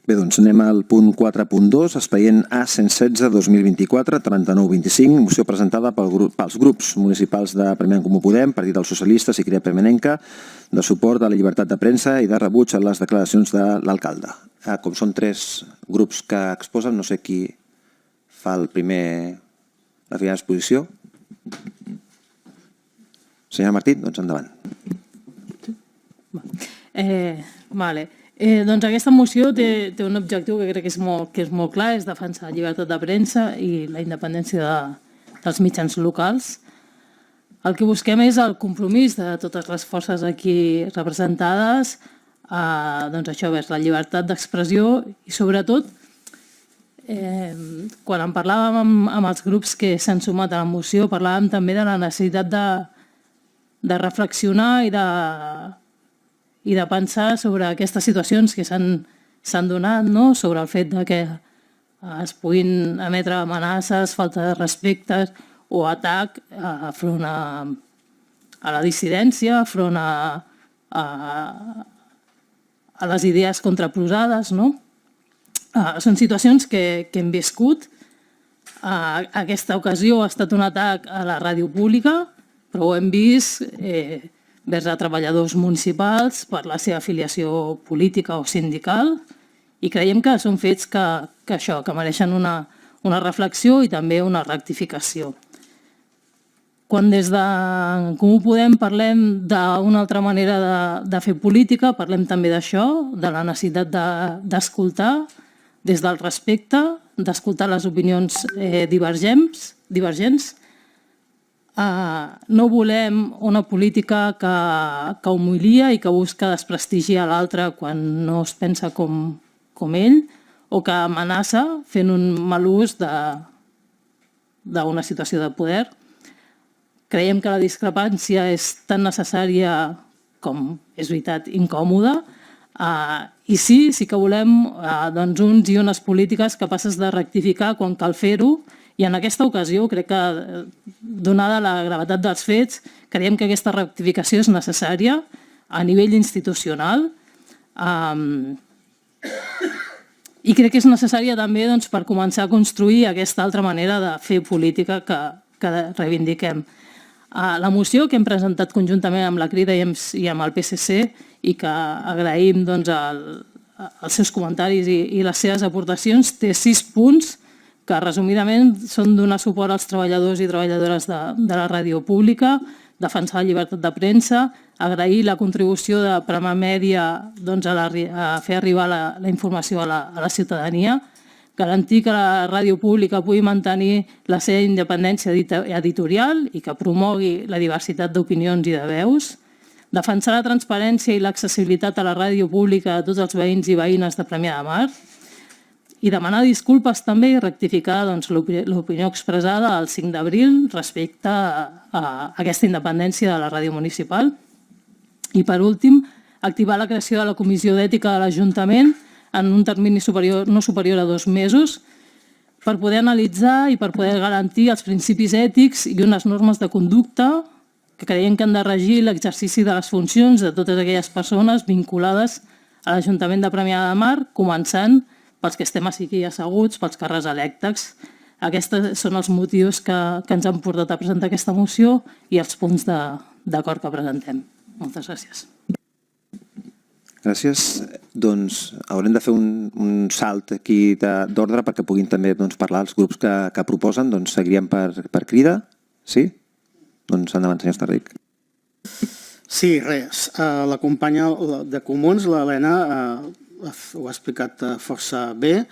Bé, doncs anem al punt 4.2, expedient A116-2024, 3925, moció presentada pels grups municipals de Premià en Comú Podem, Partit dels Socialistes i Crida Permanenca, de suport a la llibertat de premsa i de rebuig a les declaracions de l'alcalde. Com són tres grups que exposen, no sé qui fa la primera exposició. Senyora Martí, doncs endavant. Doncs aquesta moció té un objectiu que crec que és molt clar, és defensar la llibertat de premsa i la independència dels mitjans locals. El que busquem és el compromís de totes les forces aquí representades, doncs això, vers la llibertat d'expressió i sobretot, quan en parlàvem amb els grups que s'han sumat a la moció, parlàvem també de la necessitat de reflexionar i de pensar sobre aquestes situacions que s'han donat, sobre el fet que es puguin emetre amenaces, falta de respecte o atac front a la dissidència, front a les idees contraposades. Són situacions que hem viscut. Aquesta ocasió ha estat un atac a la ràdio pública, però ho hem vist vers a treballadors municipals per la seva afiliació política o sindical i creiem que són fets que mereixen una reflexió i també una rectificació. Quan des de Comú Podem parlem d'una altra manera de fer política, parlem també d'això, de la necessitat d'escoltar des del respecte, d'escoltar les opinions divergents. No volem una política que humilia i que busca desprestigiar l'altre quan no es pensa com ell o que amenaça fent un mal ús d'una situació de poder. Creiem que la discrepància és tan necessària com, és veritat, incòmoda i sí que volem uns i unes polítiques capaces de rectificar quan cal fer-ho. I en aquesta ocasió, crec que, donada la gravetat dels fets, creiem que aquesta rectificació és necessària a nivell institucional i crec que és necessària també per començar a construir aquesta altra manera de fer política que reivindiquem. La moció que hem presentat conjuntament amb la Crida i amb el PSC i que agraïm els seus comentaris i les seves aportacions té 6 punts que resumidament són donar suport als treballadors i treballadores de la ràdio pública, defensar la llibertat de premsa, agrair la contribució de Prama Mèdia a fer arribar la informació a la ciutadania, garantir que la ràdio pública pugui mantenir la seva independència editorial i que promogui la diversitat d'opinions i de veus, defensar la transparència i l'accessibilitat a la ràdio pública a tots els veïns i veïnes de Premià de Mar, i demanar disculpes també i rectificar l'opinió expressada el 5 d'abril respecte a aquesta independència de la ràdio municipal. I per últim, activar la creació de la Comissió d'Ètica de l'Ajuntament en un termini no superior a 2 mesos per poder analitzar i per poder garantir els principis ètics i unes normes de conducta que creiem que han de regir l'exercici de les funcions de totes aquelles persones vinculades a l'Ajuntament de Premià de Mar, començant pels que estem aquí asseguts, pels càrrecs electes. Aquests són els motius que ens han portat a presentar aquesta moció i els punts d'acord que presentem. Moltes gràcies. Gràcies. Doncs haurem de fer un salt aquí d'ordre perquè puguin també parlar els grups que proposen. Doncs seguiríem per crida. Sí? Doncs endavant, senyor Estarric. Sí, res. La companya de Comuns, l'Helena, ho ha explicat força bé.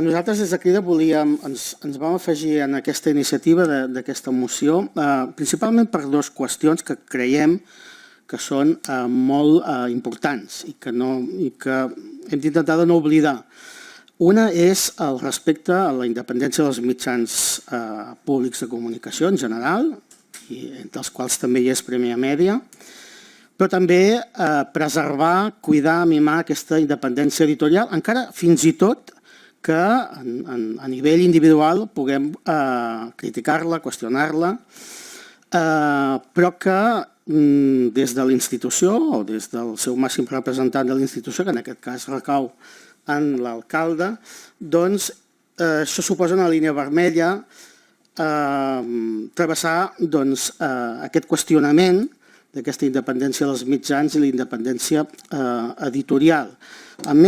Nosaltres des de Crida ens vam afegir en aquesta iniciativa d'aquesta moció, principalment per 2 qüestions que creiem que són molt importants i que hem d'intentar de no oblidar. Una és el respecte a la independència dels mitjans públics de comunicació en general, entre els quals també hi és Premià Mèdia, però també preservar, cuidar, mimar aquesta independència editorial, encara fins i tot que a nivell individual puguem criticar-la, qüestionar-la, però que des de la institució o des del seu màxim representant de la institució, que en aquest cas recau en l'alcalde, doncs això suposa una línia vermella travessar aquest qüestionament d'aquesta independència dels mitjans i la independència editorial. Amb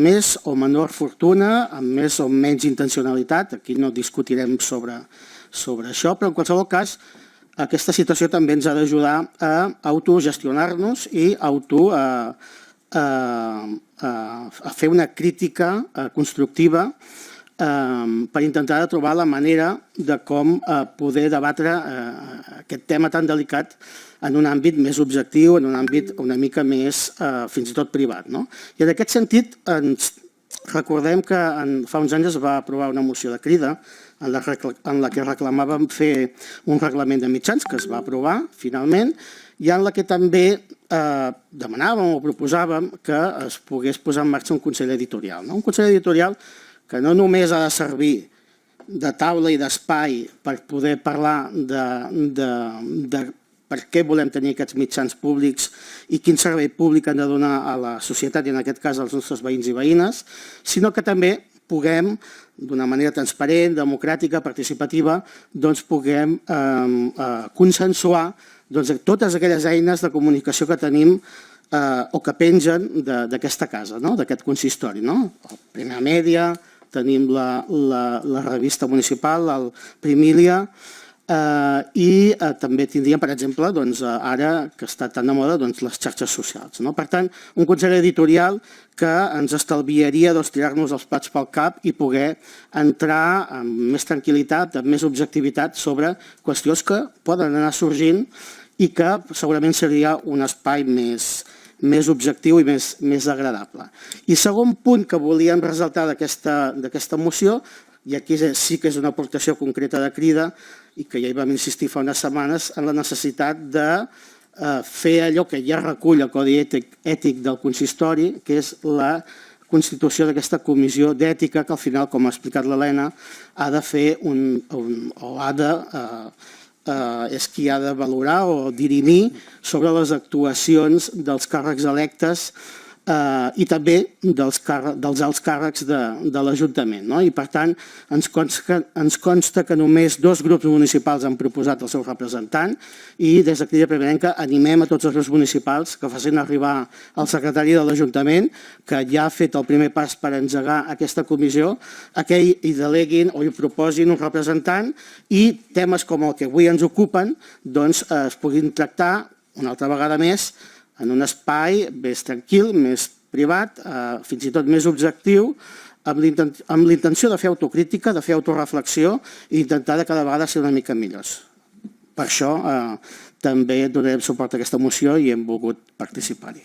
més o menor fortuna, amb més o menys intencionalitat, aquí no discutirem sobre això, però en qualsevol cas aquesta situació també ens ha d'ajudar a autogestionar-nos i a fer una crítica constructiva per intentar trobar la manera de com poder debatre aquest tema tan delicat en un àmbit més objectiu, en un àmbit una mica més fins i tot privat. I en aquest sentit recordem que fa uns anys es va aprovar una moció de crida en la que reclamàvem fer un reglament de mitjans que es va aprovar finalment i en la que també demanàvem o proposàvem que es pogués posar en marxa un consell editorial. Un consell editorial que no només ha de servir de taula i d'espai per poder parlar de per què volem tenir aquests mitjans públics i quin servei públic han de donar a la societat i en aquest cas als nostres veïns i veïnes, sinó que també puguem, d'una manera transparent, democràtica, participativa, puguem consensuar totes aquelles eines de comunicació que tenim o que pengen d'aquesta casa, d'aquest consistori. El Primera Mèdia, tenim la revista municipal, el Primília, i també tindríem, per exemple, ara que està tan de moda, les xarxes socials. Per tant, un consell editorial que ens estalviaria tirar-nos els plats pel cap i poder entrar amb més tranquil·litat, amb més objectivitat sobre qüestions que poden anar sorgint i que segurament seria un espai més objectiu i més agradable. I segon punt que volíem ressaltar d'aquesta moció, i aquí sí que és una aportació concreta de Crida, i que ja hi vam insistir fa unes setmanes, en la necessitat de fer allò que ja recull el Codi Ètic del Consistori, que és la constitució d'aquesta comissió d'ètica que al final, com ha explicat l'Helena, ha de fer és qui ha de valorar o dirimir sobre les actuacions dels càrrecs electes i també dels alts càrrecs de l'Ajuntament. I per tant ens consta que només 2 grups municipals han proposat el seu representant i des de Crida Primerenca animem a tots els grups municipals que facin arribar al secretari de l'Ajuntament, que ja ha fet el primer pas per engegar aquesta comissió, que hi deleguin o hi proposin un representant i temes com el que avui ens ocupen es puguin tractar una altra vegada més en un espai més tranquil, més privat, fins i tot més objectiu, amb l'intenció de fer autocrítica, de fer autoreflexió i intentar de cada vegada ser una mica millors. Per això també donarem suport a aquesta moció i hem volgut participar-hi.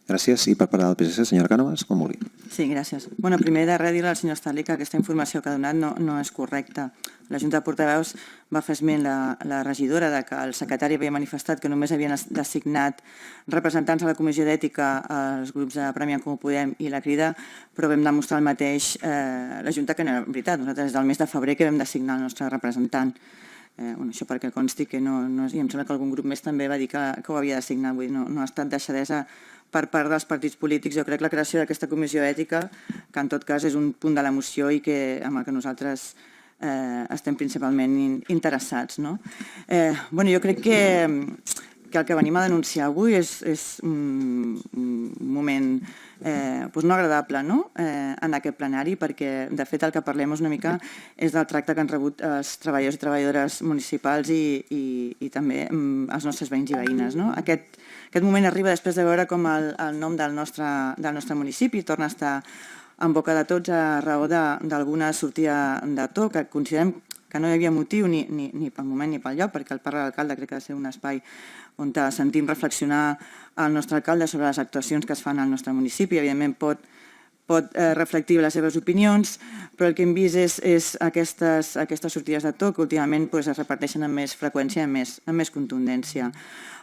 Gràcies. I per parlar del PSC, senyora Cànovas, com vulgui. Sí, gràcies. Primer de res dir-li al senyor Estalí que aquesta informació que ha donat no és correcta. La Junta de Portaveus va fer esment la regidora que el secretari havia manifestat que només havien designat representants a la Comissió d'Ètica als grups de Premià en Comú Podem i la Crida, però vam demostrar el mateix la Junta que no era veritat. Nosaltres des del mes de febrer que vam designar el nostre representant. Això perquè consti que no, i em sembla que algun grup més també va dir que ho havia designat, vull dir, no ha estat deixadesa per part dels partits polítics. Jo crec que la creació d'aquesta comissió ètica, que en tot cas és un punt de la moció i amb el que nosaltres estem principalment interessats. Jo crec que el que venim a denunciar avui és un moment no agradable en aquest plenari, perquè de fet el que parlem una mica és del tracte que han rebut els treballadors i treballadores municipals i també els nostres veïns i veïnes. Aquest moment arriba després de veure com el nom del nostre municipi torna a estar en boca de tots a raó d'alguna sortida de to, que considerem que no hi havia motiu ni pel moment ni pel lloc, perquè el parc de l'alcalde crec que ha de ser un espai on sentim reflexionar el nostre alcalde sobre les actuacions que es fan al nostre municipi. Evidentment pot reflectir les seves opinions, però el que hem vist és aquestes sortides de to que últimament es reparteixen amb més freqüència i amb més contundència.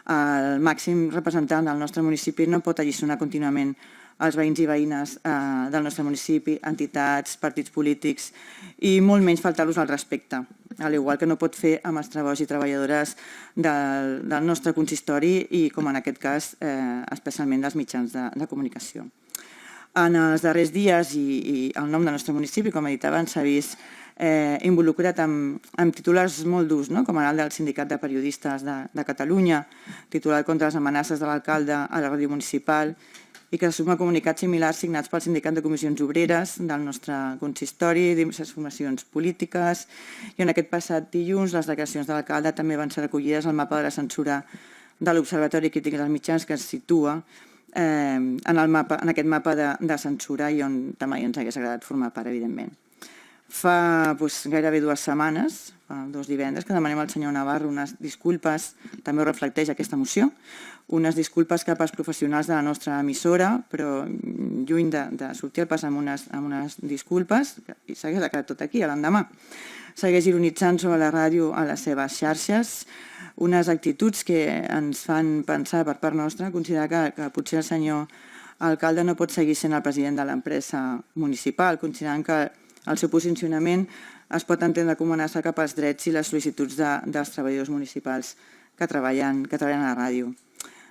El màxim representant del nostre municipi no pot alliçonar contínuament els veïns i veïnes del nostre municipi, entitats, partits polítics i molt menys faltar-los al respecte, al igual que no pot fer amb els treballadors i treballadores del nostre consistori i, com en aquest cas, especialment dels mitjans de comunicació. En els darrers dies i el nom del nostre municipi, com he dit abans, s'ha vist involucrat amb titulars molt durs, com ara el del Sindicat de Periodistes de Catalunya, titulat contra les amenaces de l'alcalde a la ràdio municipal, i que suma comunicats similars signats pel Sindicat de Comissions Obreres del nostre consistori, diverses formacions polítiques, i en aquest passat dilluns les declaracions de l'alcalde també van ser recollides al mapa de la censura de l'Observatori Crític dels Mitjans, que es situa en aquest mapa de censura i on també ens hagués agradat formar part, evidentment. Fa gairebé 2 setmanes, fa 2 divendres, que demanem al senyor Navarro unes disculpes, també ho reflecteix aquesta moció, unes disculpes cap als professionals de la nostra emissora, però lluny de sortir al pas amb unes disculpes, i s'hagués acabat tot aquí, a l'endemà. Segueix ironitzant sobre la ràdio a les seves xarxes, unes actituds que ens fan pensar per part nostra, considerar que potser el senyor alcalde no pot seguir sent el president de l'empresa municipal, considerant que el seu posicionament es pot entendre com una amenaça cap als drets i les sol·licituds dels treballadors municipals que treballen a la ràdio.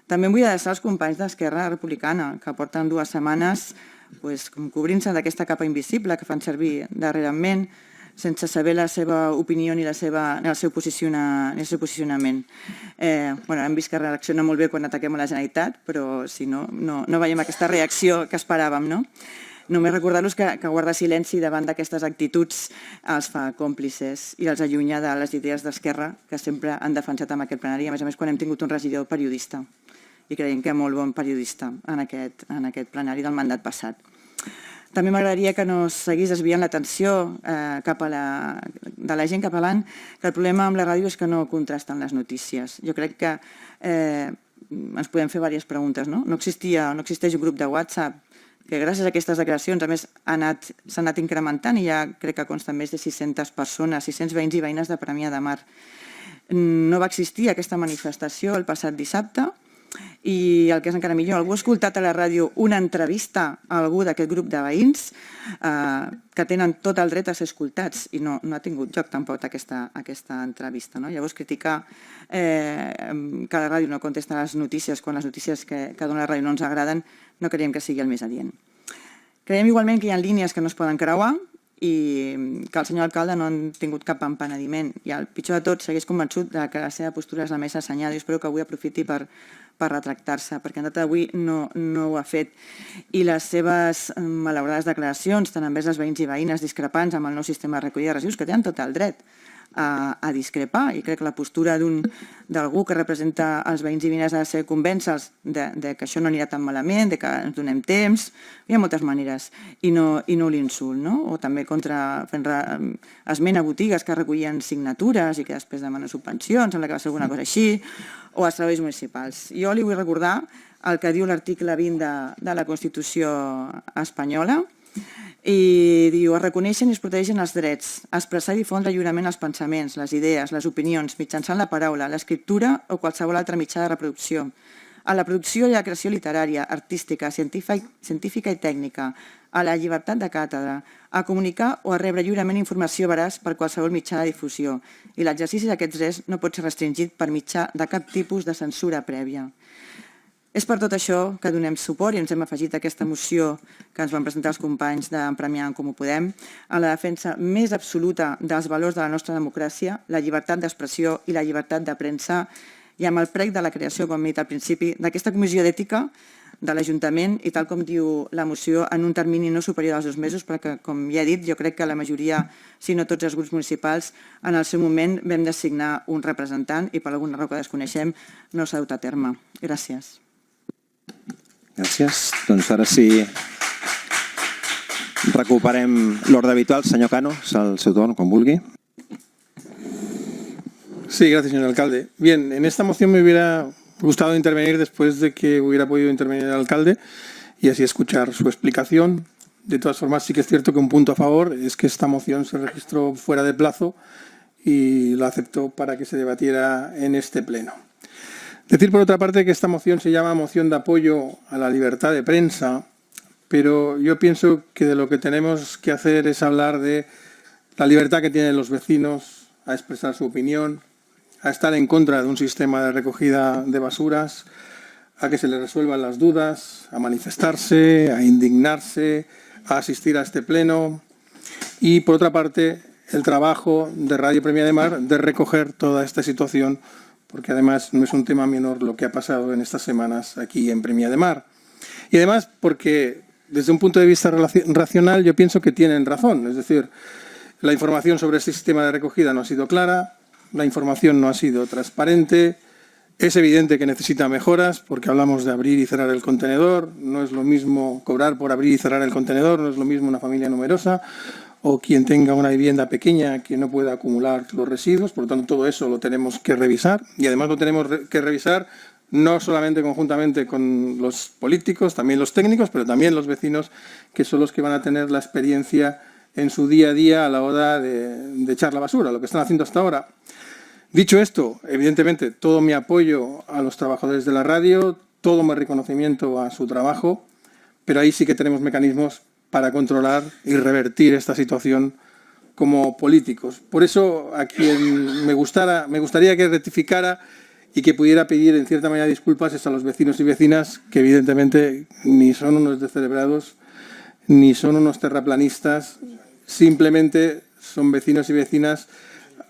També em vull adreçar als companys d'Esquerra Republicana, que porten 2 setmanes cobrint-se d'aquesta capa invisible que fan servir darrerament, sense saber la seva opinió ni el seu posicionament. Hem vist que reacciona molt bé quan ataquem a la Generalitat, però si no, no veiem aquesta reacció que esperàvem, no? Només recordar-los que guardar silenci davant d'aquestes actituds els fa còmplices i els allunya de les idees d'Esquerra que sempre han defensat en aquest plenari, a més quan hem tingut un regidor periodista i creiem que molt bon periodista en aquest plenari del mandat passat. També m'agradaria que no seguís desviant l'atenció de la gent catalana, que el problema amb la ràdio és que no contrasten les notícies. Jo crec que ens podem fer diverses preguntes. No existeix un grup de WhatsApp que gràcies a aquestes declaracions, a més, s'ha anat incrementant i ja crec que consten més de 600 persones, 600 veïns i veïnes de Premià de Mar. No va existir aquesta manifestació el passat dissabte i el que és encara millor, algú ha escoltat a la ràdio una entrevista a algú d'aquest grup de veïns que tenen tot el dret a ser escoltats i no ha tingut lloc tampoc aquesta entrevista. Llavors, criticar que la ràdio no contesta les notícies quan les notícies que dona la ràdio no ens agraden no creiem que sigui el més adient. Creiem igualment que hi ha línies que no es poden creuar i que el senyor alcalde no ha tingut cap empenediment i el pitjor de tot segueix convençut que la seva postura és la més assenyada i espero que avui aprofiti per retractar-se, perquè en data d'avui no ho ha fet. I les seves malaurades declaracions, tant envers els veïns i veïnes discrepants amb el nou sistema de recollida de residus, que tenen tot el dret a discrepar, i crec que la postura d'algú que representa els veïns i veïnes ha de ser convèncer-los que això no anirà tan malament, que ens donem temps, hi ha moltes maneres, i no l'insult, o també fent esment a botigues que recollien signatures i que després demanen subvencions, sembla que va ser alguna cosa així, o als serveis municipals. Jo li vull recordar el que diu l'article 20 de la Constitució espanyola, i diu: es reconeixen i es protegeixen els drets a expressar i difondre lliurement els pensaments, les idees, les opinions, mitjançant la paraula, l'escriptura o qualsevol altre mitjà de reproducció, a la producció i la creació literària, artística, científica i tècnica, a la llibertat de càtedra, a comunicar o a rebre lliurement informació veraç per qualsevol mitjà de difusió, i l'exercici d'aquests drets no pot ser restringit per mitjà de cap tipus de censura prèvia. És per tot això que donem suport i ens hem afegit a aquesta moció que ens van presentar els companys d'en Premià en Comú Podem a la defensa més absoluta dels valors de la nostra democràcia, la llibertat d'expressió i la llibertat de premsa, i amb el prec de la creació, com he dit al principi, d'aquesta comissió d'ètica de l'Ajuntament i, tal com diu la moció, en un termini no superior als 2 mesos, perquè, com ja he dit, jo crec que la majoria, si no tots els grups municipals, en el seu moment vam designar un representant i per alguna raó que desconeixem no s'ha dut a terme. Gràcies. Gràcies. Doncs ara sí recuperem l'ordre habitual. Senyor Cano, és el seu torn, quan vulgui. Sí, gracias, señor alcalde. Bien, en esta moción me hubiera gustado intervenir después de que hubiera podido intervenir el alcalde y así escuchar su explicación. De todas formas, sí que es cierto que un punto a favor es que esta moción se registró fuera de plazo y la aceptó para que se debatiera en este pleno. Decir, por otra parte, que esta moción se llama moción de apoyo a la libertad de prensa, pero yo pienso que de lo que tenemos que hacer es hablar de la libertad que tienen los vecinos a expresar su opinión, a estar en contra de un sistema de recogida de basuras, a que se les resuelvan las dudas, a manifestarse, a indignarse, a asistir a este pleno. Y por otra parte, el trabajo de Radio Premià de Mar de recoger toda esta situación, porque además no es un tema menor lo que ha pasado en estas semanas aquí en Premià de Mar. Y además porque desde un punto de vista racional yo pienso que tienen razón, es decir, la información sobre este sistema de recogida no ha sido clara, la información no ha sido transparente, es evidente que necesita mejoras porque hablamos de abrir y cerrar el contenedor, no es lo mismo cobrar por abrir y cerrar el contenedor, no es lo mismo una familia numerosa o quien tenga una vivienda pequeña que no pueda acumular los residuos, por lo tanto todo eso lo tenemos que revisar y además lo tenemos que revisar no solamente conjuntamente con los políticos, también los técnicos, pero también los vecinos que son los que van a tener la experiencia en su día a día a la hora de echar la basura, lo que están haciendo hasta ahora. Dicho esto, evidentemente todo mi apoyo a los trabajadores de la radio, todo mi reconocimiento a su trabajo, pero ahí sí que tenemos mecanismos para controlar y revertir esta situación como políticos. Por eso a quien me gustaría que rectificara y que pudiera pedir en cierta manera disculpas es a los vecinos y vecinas que evidentemente ni son unos descerebrados ni son unos terraplanistas, simplemente son vecinos y vecinas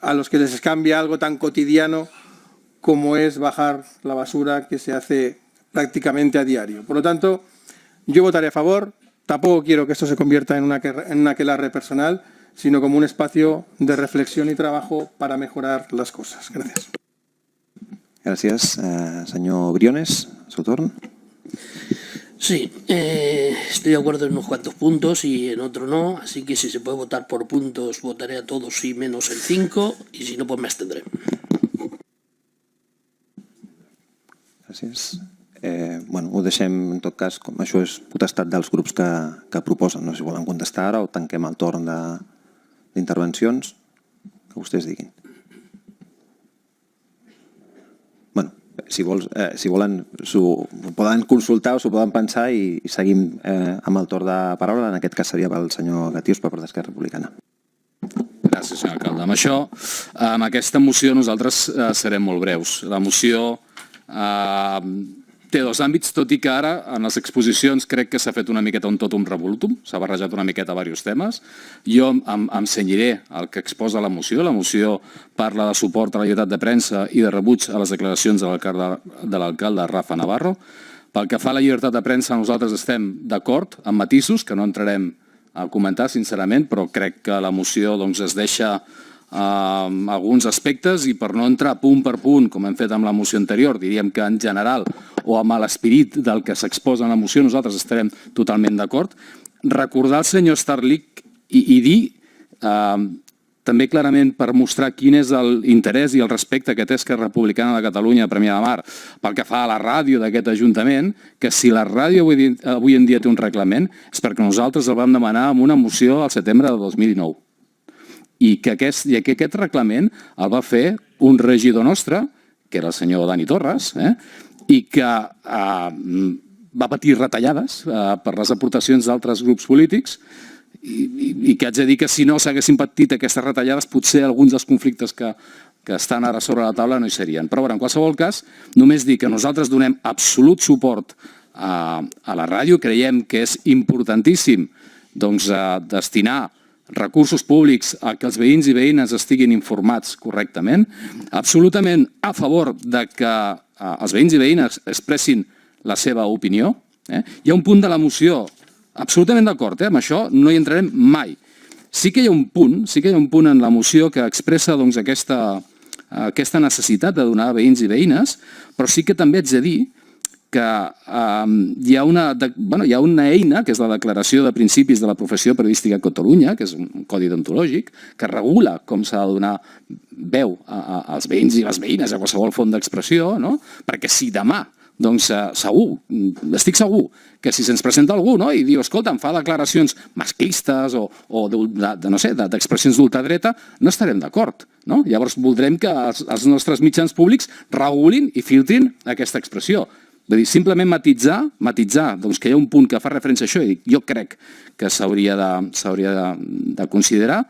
a los que les cambia algo tan cotidiano como es bajar la basura que se hace prácticamente a diario. Por lo tanto, yo votaré a favor, tampoco quiero que esto se convierta en una aquelarre personal, sino como un espacio de reflexión y trabajo para mejorar las cosas. Gracias. Gràcies. Senyor Briones, su torn. Sí, estoy de acuerdo en unos cuantos puntos y en otro no, así que si se puede votar por puntos, votaré a todos sí menos el 5 y si no, pues me abstendré. Gràcies. Bueno, ho deixem, en tot cas, com això és potestat dels grups que proposen. No sé si volen contestar ara o tanquem el torn d'intervencions, que vostès diguin. Bueno, si volen, s'ho poden consultar o s'ho poden pensar i seguim amb el torn de paraula. En aquest cas seria pel senyor Gatius per part d'Esquerra Republicana. Gràcies, senyor alcalde. Amb això, amb aquesta moció nosaltres serem molt breus. La moció té dos àmbits, tot i que ara en les exposicions crec que s'ha fet una miqueta un totum revolutum, s'ha barrejat una miqueta diversos temes. Jo em cenyiré el que exposa la moció. La moció parla de suport a la llibertat de premsa i de rebuig a les declaracions de l'alcalde Rafa Navarro. Pel que fa a la llibertat de premsa, nosaltres estem d'acord amb matisos que no entrarem a comentar sincerament, però crec que la moció es deixa alguns aspectes i per no entrar punt per punt, com hem fet amb la moció anterior, diríem que en general o amb l'esperit del que s'exposa en la moció nosaltres estarem totalment d'acord. Recordar al senyor Starlik i dir també clarament per mostrar quin és l'interès i el respecte que té Esquerra Republicana de Catalunya a Premià de Mar pel que fa a la ràdio d'aquest Ajuntament, que si la ràdio avui en dia té un reglament és perquè nosaltres el vam demanar amb una moció al setembre de 2019. I que aquest reglament el va fer un regidor nostre, que era el senyor Dani Torres, i que va patir retallades per les aportacions d'altres grups polítics i que haig de dir que si no s'haguessin patit aquestes retallades potser alguns dels conflictes que estan ara sobre la taula no hi serien. Però en qualsevol cas, només dir que nosaltres donem absolut suport a la ràdio, creiem que és importantíssim destinar recursos públics a que els veïns i veïnes estiguin informats correctament, absolutament a favor de que els veïns i veïnes expressin la seva opinió. Hi ha un punt de la moció, absolutament d'acord, amb això no hi entrarem mai. Sí que hi ha un punt en la moció que expressa aquesta necessitat de donar a veïns i veïnes, però sí que també haig de dir que hi ha una eina, que és la Declaració de Principis de la Professió Periodística a Catalunya, que és un codi deontològic, que regula com s'ha de donar veu als veïns i les veïnes a qualsevol font d'expressió, perquè si demà, segur, estic segur, que si se'ns presenta algú i diu, escolta, em fa declaracions masclistes o d'expressions d'ultradreta, no estarem d'acord. Llavors voldrem que els nostres mitjans públics regulin i filtrin aquesta expressió. Vull dir, simplement matitzar que hi ha un punt que fa referència a això i jo crec que s'hauria de considerar.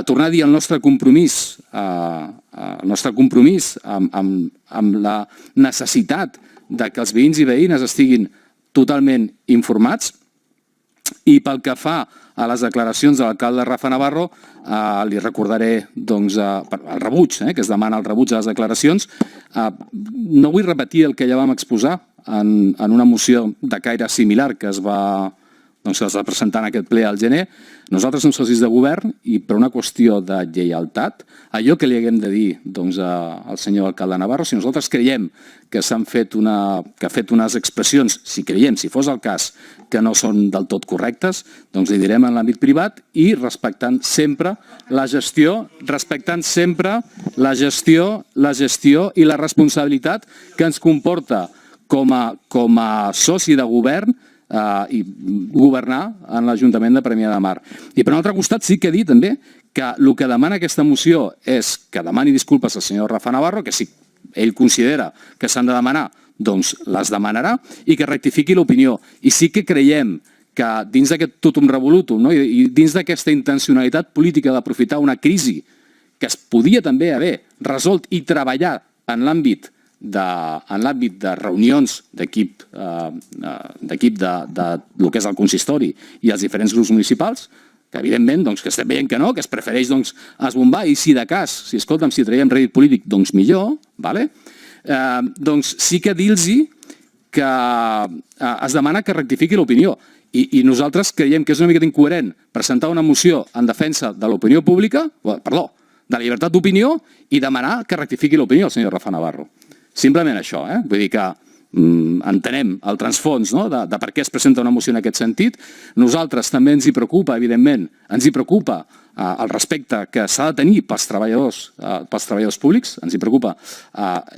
Tornar a dir el nostre compromís amb la necessitat de que els veïns i veïnes estiguin totalment informats. I pel que fa a les declaracions de l'alcalde Rafa Navarro, li recordaré el rebuig, que es demana el rebuig de les declaracions. No vull repetir el que ja vam exposar en una moció de caire similar que es va presentar en aquest ple al gener. Nosaltres som socis de govern i per una qüestió de lleialtat, allò que li haguem de dir al senyor alcalde Navarro, si nosaltres creiem que ha fet unes expressions, si fos el cas, que no són del tot correctes, doncs li direm en l'àmbit privat i respectant sempre la gestió i la responsabilitat que ens comporta com a soci de govern i governar en l'Ajuntament de Premià de Mar. I per un altre costat sí que he dit també que el que demana aquesta moció és que demani disculpes al senyor Rafa Navarro, que si ell considera que s'han de demanar, doncs les demanarà i que rectifiqui l'opinió. I sí que creiem que dins d'aquest totum revolutum i dins d'aquesta intencionalitat política d'aprofitar una crisi que es podia també haver resolt i treballar en l'àmbit de reunions d'equip de lo que és el consistori i els diferents grups municipals, que evidentment que estem veient que no, que es prefereix esbombar i si de cas, si traiem rèdit polític, doncs millor, doncs sí que dir-los que es demana que rectifiqui l'opinió. I nosaltres creiem que és una miqueta incoherent presentar una moció en defensa de l'opinió pública, perdó, de la llibertat d'opinió i demanar que rectifiqui l'opinió el senyor Rafa Navarro. Simplement això, vull dir que entenem el transfons de per què es presenta una moció en aquest sentit. Nosaltres també ens hi preocupa, evidentment, el respecte que s'ha de tenir pels treballadors públics, ens hi preocupa,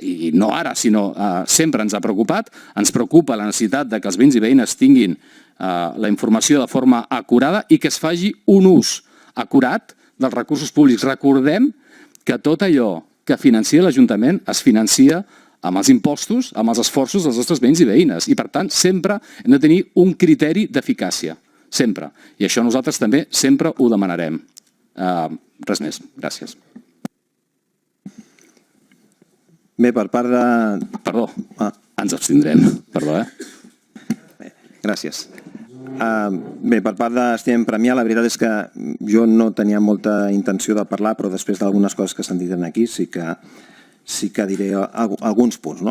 i no ara, sinó sempre ens ha preocupat. Ens preocupa la necessitat que els veïns i veïnes tinguin la informació de forma acurada i que es faci un ús acurat dels recursos públics. Recordem que tot allò que financia l'Ajuntament es financia amb els impostos, amb els esforços dels nostres veïns i veïnes. I, per tant, sempre hem de tenir un criteri d'eficàcia. Sempre. I això nosaltres també sempre ho demanarem. Res més. Gràcies. Bé, per part de... Perdó, ens abstindrem. Perdó, Bé, gràcies. Bé, per part d'Estem Premià, la veritat és que jo no tenia molta intenció de parlar, però després d'algunes coses que s'han dit aquí sí que diré alguns punts,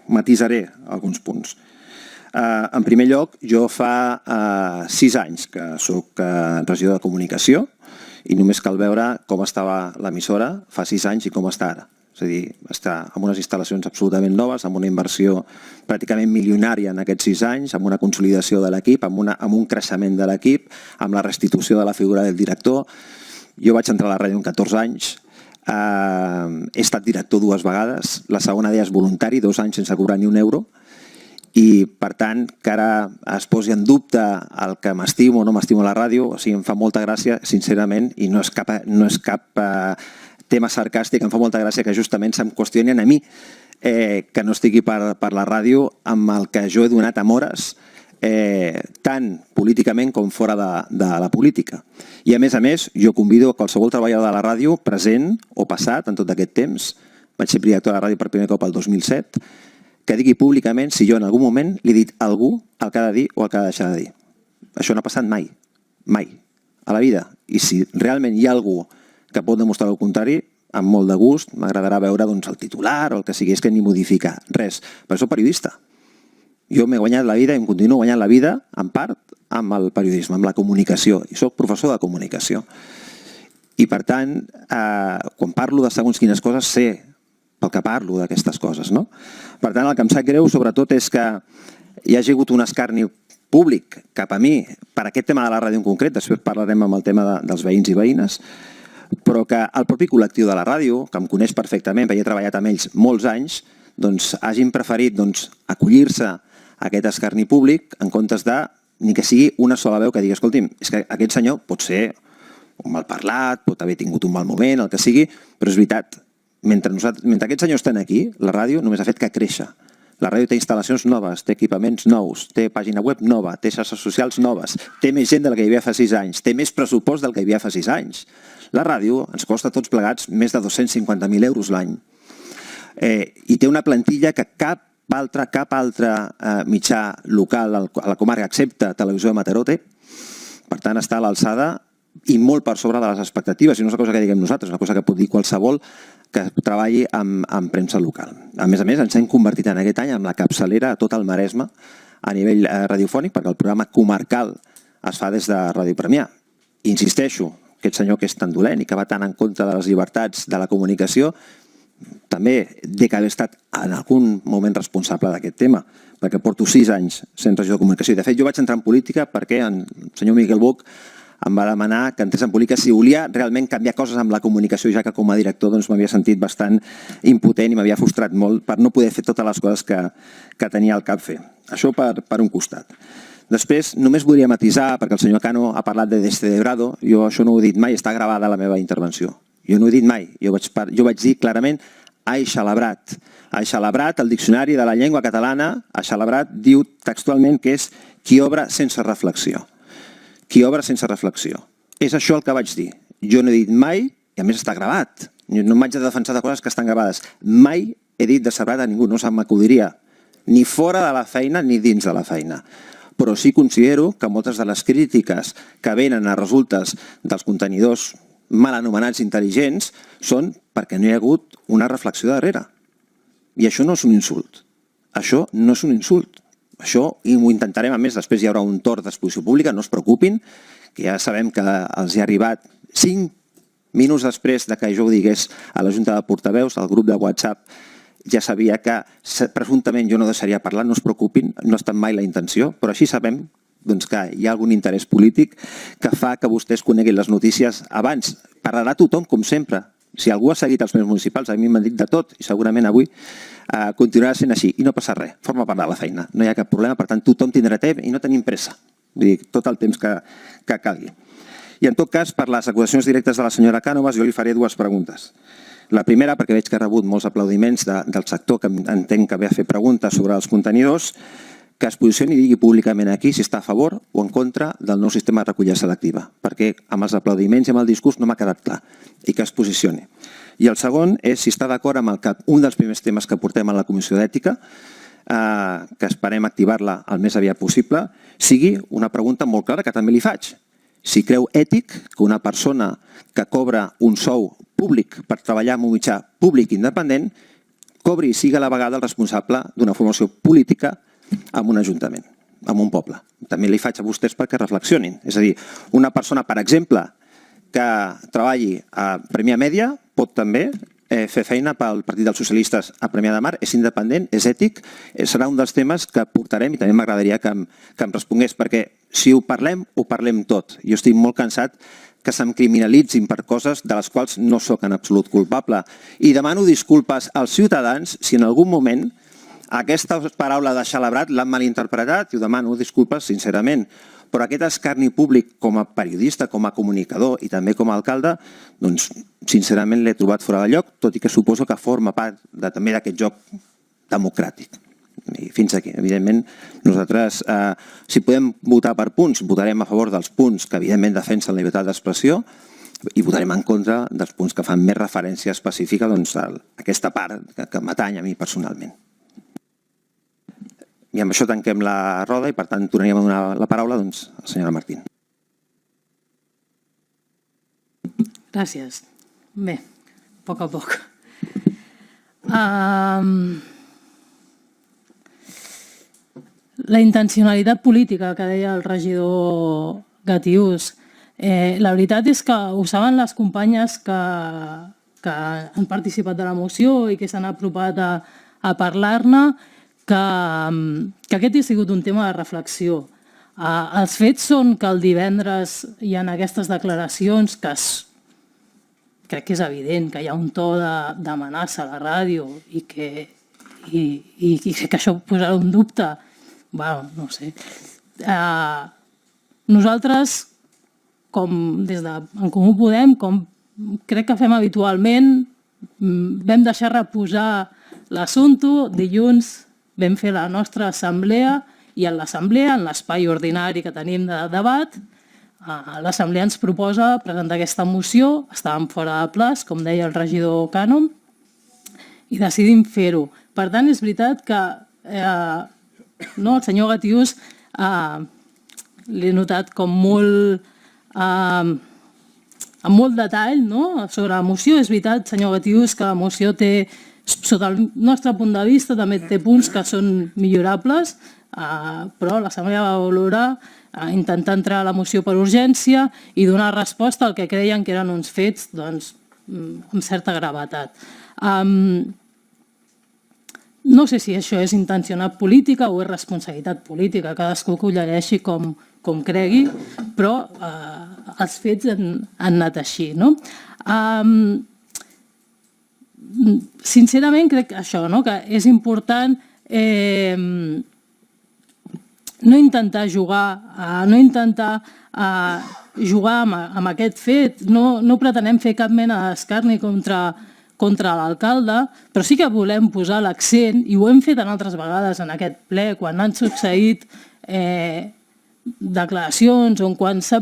matisaré alguns punts. En primer lloc, jo fa 6 anys que soc regidor de comunicació i només cal veure com estava l'emissora fa 6 anys i com està ara. És a dir, està amb unes instal·lacions absolutament noves, amb una inversió pràcticament milionària en aquests 6 anys, amb una consolidació de l'equip, amb un creixement de l'equip, amb la restitució de la figura del director. Jo vaig entrar a la ràdio amb 14 anys, he estat director 2 vegades, la segona d'elles voluntari, 2 anys sense cobrar ni un euro, i per tant que ara es posi en dubte el que m'estimo o no m'estimo a la ràdio, o sigui, em fa molta gràcia, sincerament, i no és cap tema sarcàstic, em fa molta gràcia que justament se'm qüestionen a mi que no estigui per la ràdio amb el que jo he donat amores tant políticament com fora de la política. I a més, jo convido a qualsevol treballador de la ràdio, present o passat en tot aquest temps, vaig ser director de la ràdio per primer cop el 2007, que digui públicament si jo en algun moment li he dit a algú el que ha de dir o el que ha de deixar de dir. Això no ha passat mai, mai, a la vida. I si realment hi ha algú que pot demostrar el contrari, amb molt de gust, m'agradarà veure el titular o el que sigui, és que ni modificar res, però soc periodista. Jo m'he guanyat la vida i em continuo guanyant la vida, en part, amb el periodisme, amb la comunicació, i soc professor de comunicació. I, per tant, quan parlo de segons quines coses, sé pel que parlo d'aquestes coses. Per tant, el que em sap greu, sobretot, és que hi hagi hagut un escarni públic cap a mi, per aquest tema de la ràdio en concret, després parlarem amb el tema dels veïns i veïnes, però que el propi col·lectiu de la ràdio, que em coneix perfectament, perquè he treballat amb ells molts anys, hagin preferit acollir-se a aquest escarni públic en comptes de ni que sigui una sola veu que digui, escolti'm, és que aquest senyor pot ser un mal parlat, pot haver tingut un mal moment, el que sigui, però és veritat, mentre aquests senyors estan aquí, la ràdio només ha fet que créixer. La ràdio té instal·lacions noves, té equipaments nous, té pàgina web nova, té xarxes socials noves, té més gent del que hi havia fa 6 anys, té més pressupost del que hi havia fa 6 anys. La ràdio ens costa tots plegats més de 250.000 euros l'any. I té una plantilla que cap cap altre mitjà local a la comarca, excepte Televisió de Mataró té. Per tant, està a l'alçada i molt per sobre de les expectatives, i no és una cosa que diguem nosaltres, una cosa que pot dir qualsevol que treballi amb premsa local. A més, ens hem convertit en aquest any en la capçalera a tot el Maresme a nivell radiofònic, perquè el programa comarcal es fa des de Ràdio Premià. Insisteixo, aquest senyor que és tan dolent i que va tan en contra de les llibertats de la comunicació, també té que haver estat en algun moment responsable d'aquest tema, perquè porto 6 anys sent regidor de comunicació. I de fet, jo vaig entrar en política perquè el senyor Miquel Buch em va demanar que entrés en política si volia realment canviar coses amb la comunicació, ja que com a director m'havia sentit bastant impotent i m'havia frustrat molt per no poder fer totes les coses que tenia al cap fer. Això per un costat. Després, només voldria matisar, perquè el senyor Cano ha parlat de Descerebrado, jo això no ho he dit mai, està gravada la meva intervenció. Jo no ho he dit mai, jo vaig dir clarament aixalabrat. Aixalabrat, el diccionari de la llengua catalana, aixalabrat diu textualment que és qui obra sense reflexió. Qui obra sense reflexió. És això el que vaig dir. Jo no he dit mai, i a més està gravat, no m'haig de defensar de coses que estan gravades. Mai he dit decebrat a ningú, no se m'acudiria, ni fora de la feina ni dins de la feina. Però sí considero que moltes de les crítiques que venen a resultes dels contenidors mal anomenats intel·ligents són perquè no hi ha hagut una reflexió darrere. I això no és un insult. Això no és un insult. Això, i ho intentarem, a més, després hi haurà un torn d'exposició pública, no es preocupin, que ja sabem que els hi ha arribat 5 minuts després que jo ho digués a la Junta de Portaveus, al grup de WhatsApp, ja sabia que presumptament jo no deixaria parlar, no es preocupin, no ha estat mai la intenció, però així sabem que hi ha algun interès polític que fa que vostès coneguin les notícies abans. Parlarà tothom, com sempre. Si algú ha seguit els meus municipals, a mi m'han dit de tot i segurament avui continuarà sent així i no passa res, forma part de la feina, no hi ha cap problema, per tant tothom tindrà temps i no tenim pressa, vull dir, tot el temps que calgui. I en tot cas, per les acusacions directes de la senyora Cànovas, jo li faré 2 preguntes. La primera, perquè veig que ha rebut molts aplaudiments del sector que entenc que ve a fer preguntes sobre els contenidors, que es posicioni i digui públicament aquí si està a favor o en contra del nou sistema de recollida selectiva, perquè amb els aplaudiments i amb el discurs no m'ha quedat clar, i que es posicioni. I el segon és si està d'acord amb un dels primers temes que portem a la Comissió d'Ètica, que esperem activar-la el més aviat possible, sigui una pregunta molt clara que també li faig. Si creu ètic que una persona que cobra un sou públic per treballar en un mitjà públic independent cobri i sigui a la vegada el responsable d'una formació política en un ajuntament, en un poble. També li faig a vostès perquè reflexionin. És a dir, una persona, per exemple, que treballi a Premià Mèdia pot també fer feina pel Partit dels Socialistes a Premià de Mar, és independent, és ètic, serà un dels temes que portarem i també m'agradaria que em respongués, perquè si ho parlem tot. Jo estic molt cansat que se'm criminalitzin per coses de les quals no sóc en absolut culpable. I demano disculpes als ciutadans si en algun moment aquesta paraula de xalabrat l'han malinterpretat i ho demano disculpes sincerament. Però aquest escarni públic com a periodista, com a comunicador i també com a alcalde, doncs sincerament l'he trobat fora de lloc, tot i que suposo que forma part també d'aquest joc democràtic. I fins aquí. Evidentment, nosaltres, si podem votar per punts, votarem a favor dels punts que evidentment defensen la llibertat d'expressió i votarem en contra dels punts que fan més referència específica a aquesta part que m'atany a mi personalment. I amb això tanquem la roda i, per tant, tornaríem a donar la paraula a la senyora Martín. Gràcies. Bé, a poc a poc. La intencionalitat política que deia el regidor Gatius, la veritat és que ho saben les companyes que han participat de la moció i que s'han apropat a parlar-ne, que aquest ha sigut un tema de reflexió. Els fets són que el divendres hi ha aquestes declaracions que crec que és evident que hi ha un to d'amenaça a la ràdio i crec que això posarà un dubte. Bueno, no sé. Nosaltres, des d'en Comú Podem, com crec que fem habitualment, vam deixar reposar l'assumpte, dilluns vam fer la nostra assemblea i en l'assemblea, en l'espai ordinari que tenim de debat, l'assemblea ens proposa presentar aquesta moció, estàvem fora de plaç, com deia el regidor Cano, i decidim fer-ho. Per tant, és veritat que el senyor Gatius l'he notat com molt amb molt detall sobre la moció. És veritat, senyor Gatius, que la moció té, sota el nostre punt de vista, també té punts que són millorables, però l'Assemblea va valorar intentar entrar a la moció per urgència i donar resposta al que creien que eren uns fets amb certa gravetat. No sé si això és intencionat política o és responsabilitat política, cadascú que ho llegeixi com cregui, però els fets han anat així. Sincerament crec que això, que és important no intentar jugar amb aquest fet, no pretenem fer cap mena d'escarni contra l'alcalde, però sí que volem posar l'accent, i ho hem fet en altres vegades en aquest ple, quan han succeït declaracions o quan s'ha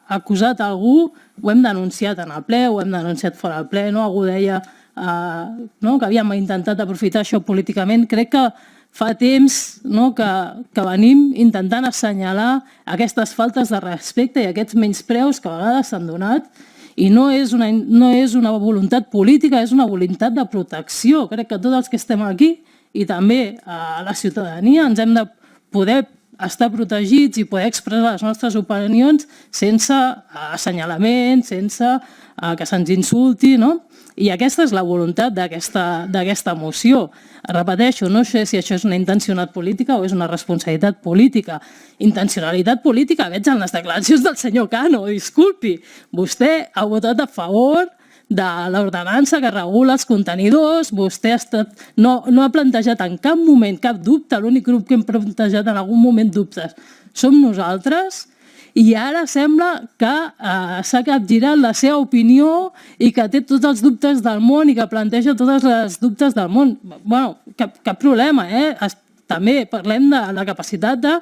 acusat algú, ho hem denunciat en el ple, ho hem denunciat fora del ple, algú deia que havíem intentat aprofitar això políticament. Crec que fa temps que venim intentant assenyalar aquestes faltes de respecte i aquests menyspreus que a vegades s'han donat, i no és una voluntat política, és una voluntat de protecció. Crec que tots els que estem aquí i també a la ciutadania ens hem de poder estar protegits i poder expressar les nostres opinions sense assenyalament, sense que se'ns insulti, i aquesta és la voluntat d'aquesta moció. Repeteixo, no sé si això és una intencionalitat política o és una responsabilitat política. Intencionalitat política veig en les declaracions del senyor Cano, disculpi. Vostè ha votat a favor de l'ordenança que regula els contenidors, vostè no ha plantejat en cap moment cap dubte, l'únic grup que hem plantejat en algun moment dubtes som nosaltres, i ara sembla que s'ha capgirat la seva opinió i que té tots els dubtes del món i que planteja tots els dubtes del món. Bé, cap problema, també parlem de la capacitat de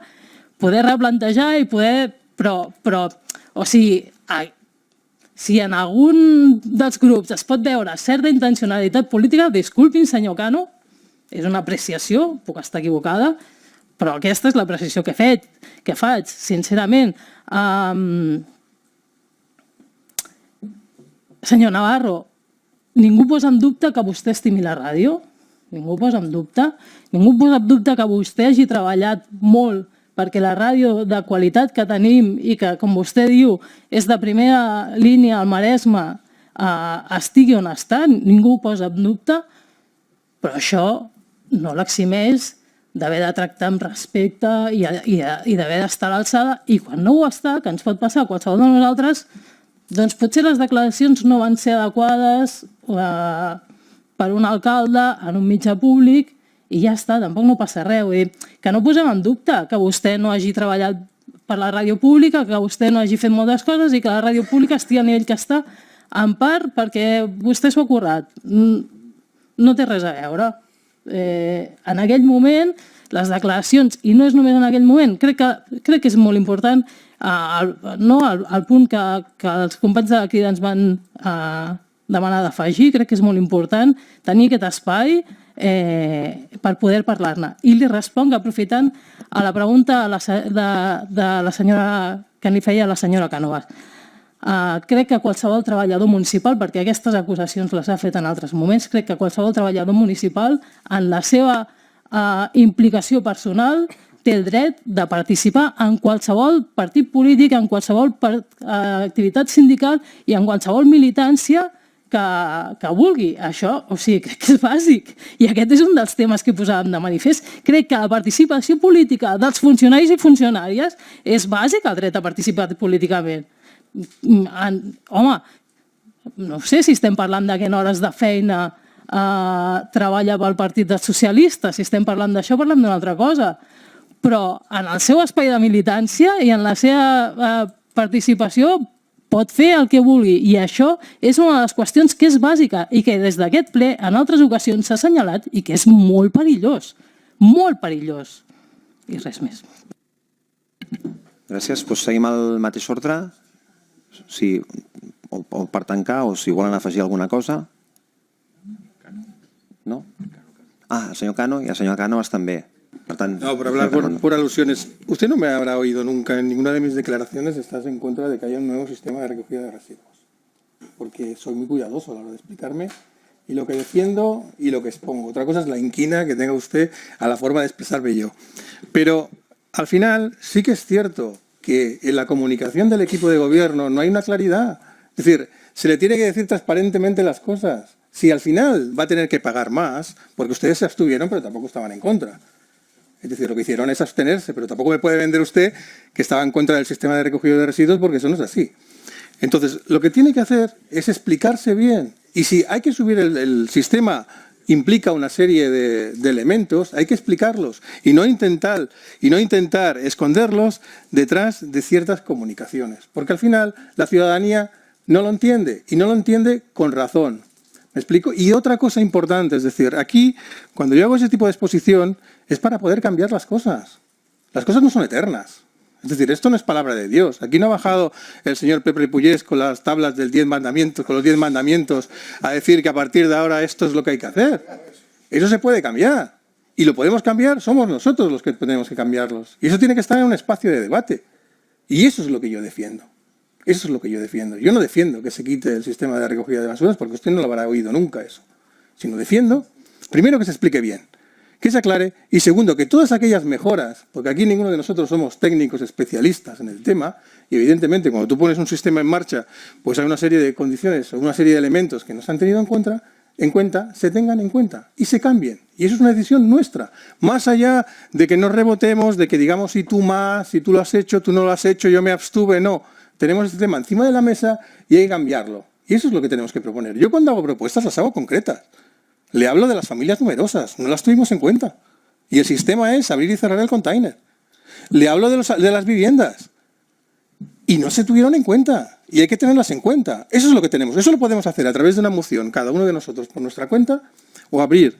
poder replantejar i poder... Però, o sigui, si en algun dels grups es pot veure certa intencionalitat política, disculpin, senyor Cano, és una apreciació, puc estar equivocada, però aquesta és l'apreciació que faig, sincerament. Senyor Navarro, ningú posa en dubte que vostè estimi la ràdio, ningú posa en dubte que vostè hagi treballat molt perquè la ràdio de qualitat que tenim i que, com vostè diu, és de primera línia al Maresme, estigui on està, ningú ho posa en dubte, però això no l'eximeix d'haver de tractar amb respecte i d'haver d'estar a l'alçada, i quan no ho està, que ens pot passar a qualsevol de nosaltres, doncs potser les declaracions no van ser adequades per un alcalde en un mitjà públic i ja està, tampoc no passa res. Que no posem en dubte que vostè no hagi treballat per la ràdio pública, que vostè no hagi fet moltes coses i que la ràdio pública estigui al nivell que està, en part perquè vostè s'ho ha currat. No té res a veure. En aquell moment, les declaracions, i no és només en aquell moment, crec que és molt important el punt que els companys de la Crida ens van demanar d'afegir, crec que és molt important tenir aquest espai per poder parlar-ne. I li responc aprofitant a la pregunta de la senyora que li feia la senyora Cánovas. Crec que qualsevol treballador municipal, perquè aquestes acusacions les ha fet en altres moments, crec que qualsevol treballador municipal en la seva implicació personal té el dret de participar en qualsevol partit polític, en qualsevol activitat sindical i en qualsevol militància que vulgui. Això, crec que és bàsic. I aquest és un dels temes que posàvem de manifest. Crec que la participació política dels funcionaris i funcionàries és bàsic, el dret a participar políticament. Home, no sé si estem parlant de que en hores de feina treballa pel Partit dels Socialistes, si estem parlant d'això parlem d'una altra cosa, però en el seu espai de militància i en la seva participació pot fer el que vulgui, i això és una de les qüestions que és bàsica i que des d'aquest ple en altres ocasions s'ha assenyalat i que és molt perillós, i res més. Gràcies, doncs seguim al mateix ordre. O per tancar, o si volen afegir alguna cosa. No? el senyor Cano y el senyor Cánovas també. Per tant, No, por hablar por alusiones. Usted no me habrá oído nunca en ninguna de mis declaraciones estás en contra de que haya un nuevo sistema de recogida de residuos. Porque soy muy cuidadoso a la hora de explicarme y lo que defiendo y lo que expongo. Otra cosa es la inquina que tenga usted a la forma de expresarme yo. Pero al final sí que es cierto que en la comunicación del equipo de gobierno no hay una claridad. Es decir, se le tiene que decir transparentemente las cosas. Si al final va a tener que pagar más, porque ustedes se abstuvieron pero tampoco estaban en contra. Es decir, lo que hicieron es abstenerse, pero tampoco me puede vender usted que estaba en contra del sistema de recogido de residuos porque eso no es así. Entonces, lo que tiene que hacer es explicarse bien. Y si hay que subir el sistema implica una serie de elementos, hay que explicarlos y no intentar esconderlos detrás de ciertas comunicaciones. Porque al final la ciudadanía no lo entiende y no lo entiende con razón. ¿Me explico? Y otra cosa importante, es decir, aquí, cuando yo hago ese tipo de exposición, es para poder cambiar las cosas. Las cosas no son eternas. Es decir, esto no es palabra de Dios. Aquí no ha bajado el señor Pepe Pullés con las tablas del 10 mandamientos, con los 10 mandamientos, a decir que a partir de ahora esto es lo que hay que hacer. Eso se puede cambiar. Y lo podemos cambiar, somos nosotros los que tenemos que cambiarlos. Y eso tiene que estar en un espacio de debate. Y eso es lo que yo defiendo. Eso es lo que yo defiendo. Yo no defiendo que se quite el sistema de recogida de basuras porque usted no lo habrá oído nunca eso. Sino defiendo, primero, que se explique bien, que se aclare y segundo, que todas aquellas mejoras, porque aquí ninguno de nosotros somos técnicos especialistas en el tema y evidentemente cuando tú pones un sistema en marcha pues hay una serie de condiciones o una serie de elementos que no se han tenido en cuenta, se tengan en cuenta y se cambien. Y eso es una decisión nuestra. Más allá de que nos rebotemos, de que digamos si tú lo has hecho, tú no lo has hecho, yo me abstuve, no. Tenemos este tema encima de la mesa y hay que cambiarlo. Y eso es lo que tenemos que proponer. Yo cuando hago propuestas las hago concretas. Le hablo de las familias numerosas, no las tuvimos en cuenta. Y el sistema es abrir y cerrar el container. Le hablo de las viviendas. Y no se tuvieron en cuenta. Y hay que tenerlas en cuenta. Eso es lo que tenemos. Eso lo podemos hacer a través de una moción, cada uno de nosotros por nuestra cuenta, o abrir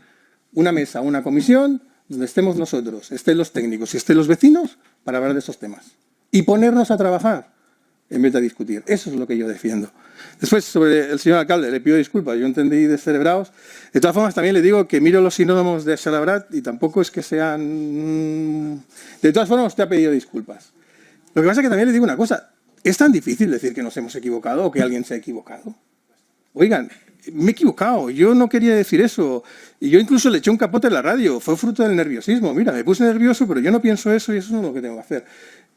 una mesa, una comisión, donde estemos nosotros, estén los técnicos y estén los vecinos, para hablar de esos temas. Y ponernos a trabajar en vez de discutir. Eso es lo que yo defiendo. Después, sobre el señor alcalde, le pido disculpas, yo entendí descerebrados. De todas formas, también le digo que miro los sinónimos de celebrat y tampoco es que sean... De todas formas, usted ha pedido disculpas. Lo que pasa es que también le digo una cosa, ¿es tan difícil decir que nos hemos equivocado o que alguien se ha equivocado? Oigan, me he equivocado, yo no quería decir eso. Y yo incluso le eché un capote en la radio, fue fruto del nerviosismo. Mira, me puse nervioso, pero yo no pienso eso y eso no es lo que tengo que hacer.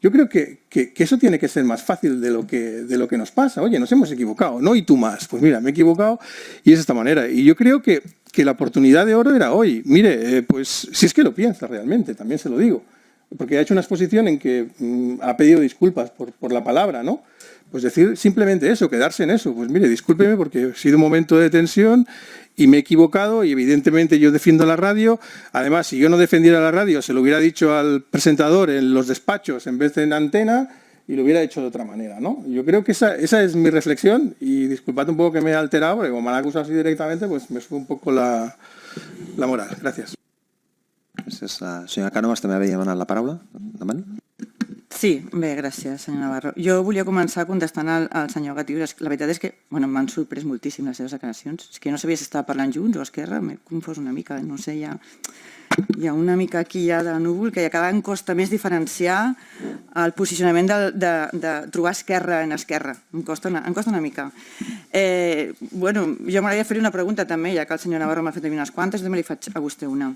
Yo creo que eso tiene que ser más fácil de lo que nos pasa. Oye, nos hemos equivocado, ¿no? Y tú más. Pues mira, me he equivocado y es de esta manera. Y yo creo que la oportunidad de oro era hoy. Mire, pues si es que lo piensa realmente, también se lo digo. Porque ha hecho una exposición en que ha pedido disculpas por la palabra, ¿no? Pues decir simplemente eso, quedarse en eso. Pues mire, discúlpeme porque ha sido un momento de tensión y me he equivocado y evidentemente yo defiendo la radio. Además, si yo no defendiera la radio, se lo hubiera dicho al presentador en los despachos en vez de en antena y lo hubiera hecho de otra manera, ¿no? Yo creo que esa es mi reflexión y disculpad un poco que me he alterado porque como me han acusado así directamente, pues me sube un poco la moral. Gracias. Gràcies. Senyora Cánovas, també havia demanat la paraula. Endavant. Sí, bé, gràcies, senyor Navarro. Jo volia començar contestant al senyor Gatius. La veritat és que m'han sorprès moltíssim les seves declaracions. És que jo no sabia si estava parlant Junts o Esquerra, m'he confós una mica, no sé, hi ha una mica aquí ja de núvol que ja cada any costa més diferenciar el posicionament de trobar Esquerra en Esquerra. Em costa una mica. Bueno, jo m'agradaria fer-li una pregunta també, ja que el senyor Navarro m'ha fet unes quantes, també li faig a vostè una.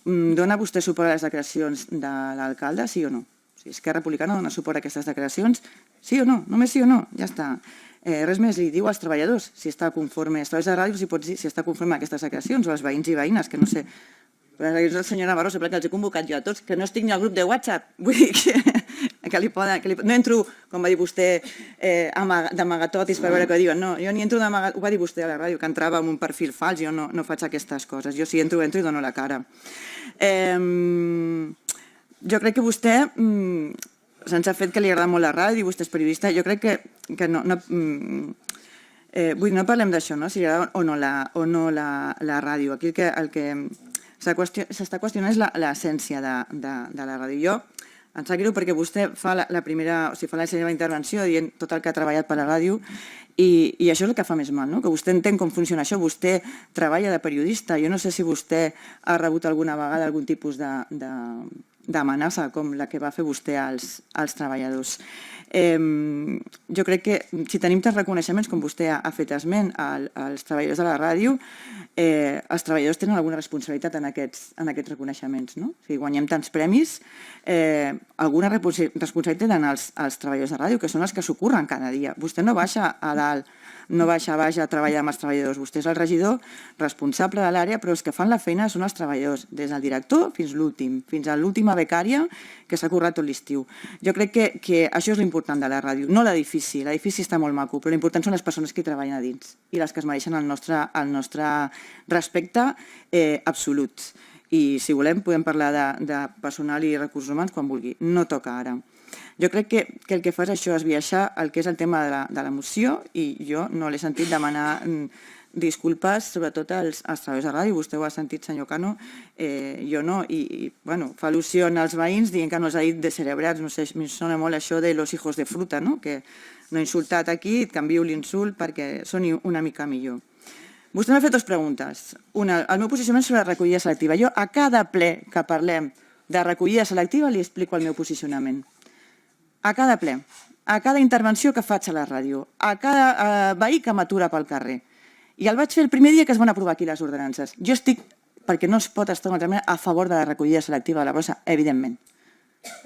Dona vostè suport a les declaracions de l'alcalde, sí o no? Si Esquerra Republicana dona suport a aquestes declaracions, sí o no? Només sí o no? Ja està. Res més, li diu als treballadors si està conforme, als treballadors de ràdio si pot dir si està conforme a aquestes declaracions, o als veïns i veïnes, que no sé. Però el senyor Navarro sembla que els he convocat jo a tots, que no estic ni al grup de WhatsApp. Vull dir que li poden... No entro, com va dir vostè, d'amagatotis per veure què diuen. No, jo ni entro d'amagat... Ho va dir vostè a la ràdio, que entrava amb un perfil fals. Jo no faig aquestes coses. Jo si entro i dono la cara. Jo crec que vostè se'ns ha fet que li agrada molt la ràdio i vostè és periodista. Jo crec que no... No parlem d'això, si li agrada o no la ràdio. Aquí el que s'està qüestionant és l'essència de la ràdio. Jo Em sap greu perquè vostè fa la seva intervenció dient tot el que ha treballat per a la ràdio i això és el que fa més mal, no? Que vostè entén com funciona això, vostè treballa de periodista, jo no sé si vostè ha rebut alguna vegada algun tipus d'amenaça com la que va fer vostè als treballadors. Jo crec que si tenim tants reconeixements com vostè ha fet esment als treballadors de la ràdio, els treballadors tenen alguna responsabilitat en aquests reconeixements, no? Si guanyem tants premis, alguna responsabilitat tenen els treballadors de ràdio, que són els que s'ocorren cada dia. Vostè no baixa a dalt, no baixa a baix a treballar amb els treballadors. Vostè és el regidor responsable de l'àrea, però els que fan la feina són els treballadors, des del director fins l'últim, fins a l'última becària que s'ha currat tot l'estiu. Jo crec que això és l'important de la ràdio, no l'edifici. L'edifici està molt maco, però l'important són les persones que hi treballen a dins i les que es mereixen el nostre respecte absolut. I si volem podem parlar de personal i recursos humans quan vulgui. No toca ara. Jo crec que el que fa és això, esbiaixar el que és el tema de la moció i jo no l'he sentit demanar disculpes, sobretot als treballadors de ràdio. Vostè ho ha sentit, senyor Cano, jo no. I fa al·lusió als veïns dient que no els ha dit descerebrats. No sé, em sona molt això de los hijos de fruta, no? Que no he insultat aquí, et canvio l'insult perquè soni una mica millor. Vostè m'ha fet dues preguntes. Una, el meu posicionament sobre la recollida selectiva. Jo a cada ple que parlem de recollida selectiva li explico el meu posicionament. A cada ple, a cada intervenció que faig a la ràdio, a cada veí que m'atura pel carrer. I el vaig fer el primer dia que es van aprovar aquí les ordenances. Jo estic, perquè no es pot estar a favor de la recollida selectiva de la brossa, evidentment.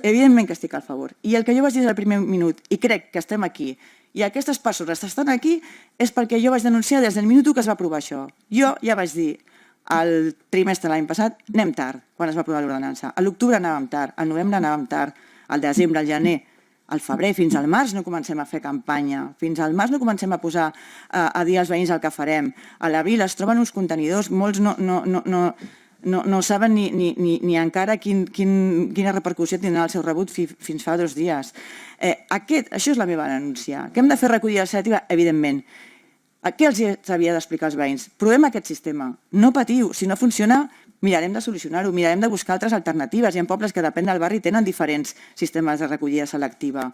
Evidentment que estic al favor. I el que jo vaig dir des del primer minut, i crec que estem aquí, i aquestes persones estan aquí, és perquè jo vaig denunciar des del minut que es va aprovar això. Jo ja vaig dir, al trimestre de l'any passat, anem tard, quan es va aprovar l'ordenança. A l'octubre anàvem tard, al novembre anàvem tard, al desembre, al gener, al febrer, fins al març no comencem a fer campanya, fins al març no comencem a posar a dir als veïns el que farem. A l'abril es troben uns contenidors, molts no saben ni encara quina repercussió tindrà el seu rebut fins fa 2 dies. Això és la meva denúncia. Que hem de fer recollida selectiva? Evidentment. Què els havia d'explicar als veïns? Provem aquest sistema. No patiu, si no funciona, mirarem de solucionar-ho, mirarem de buscar altres alternatives. Hi ha pobles que depèn del barri tenen diferents sistemes de recollida selectiva.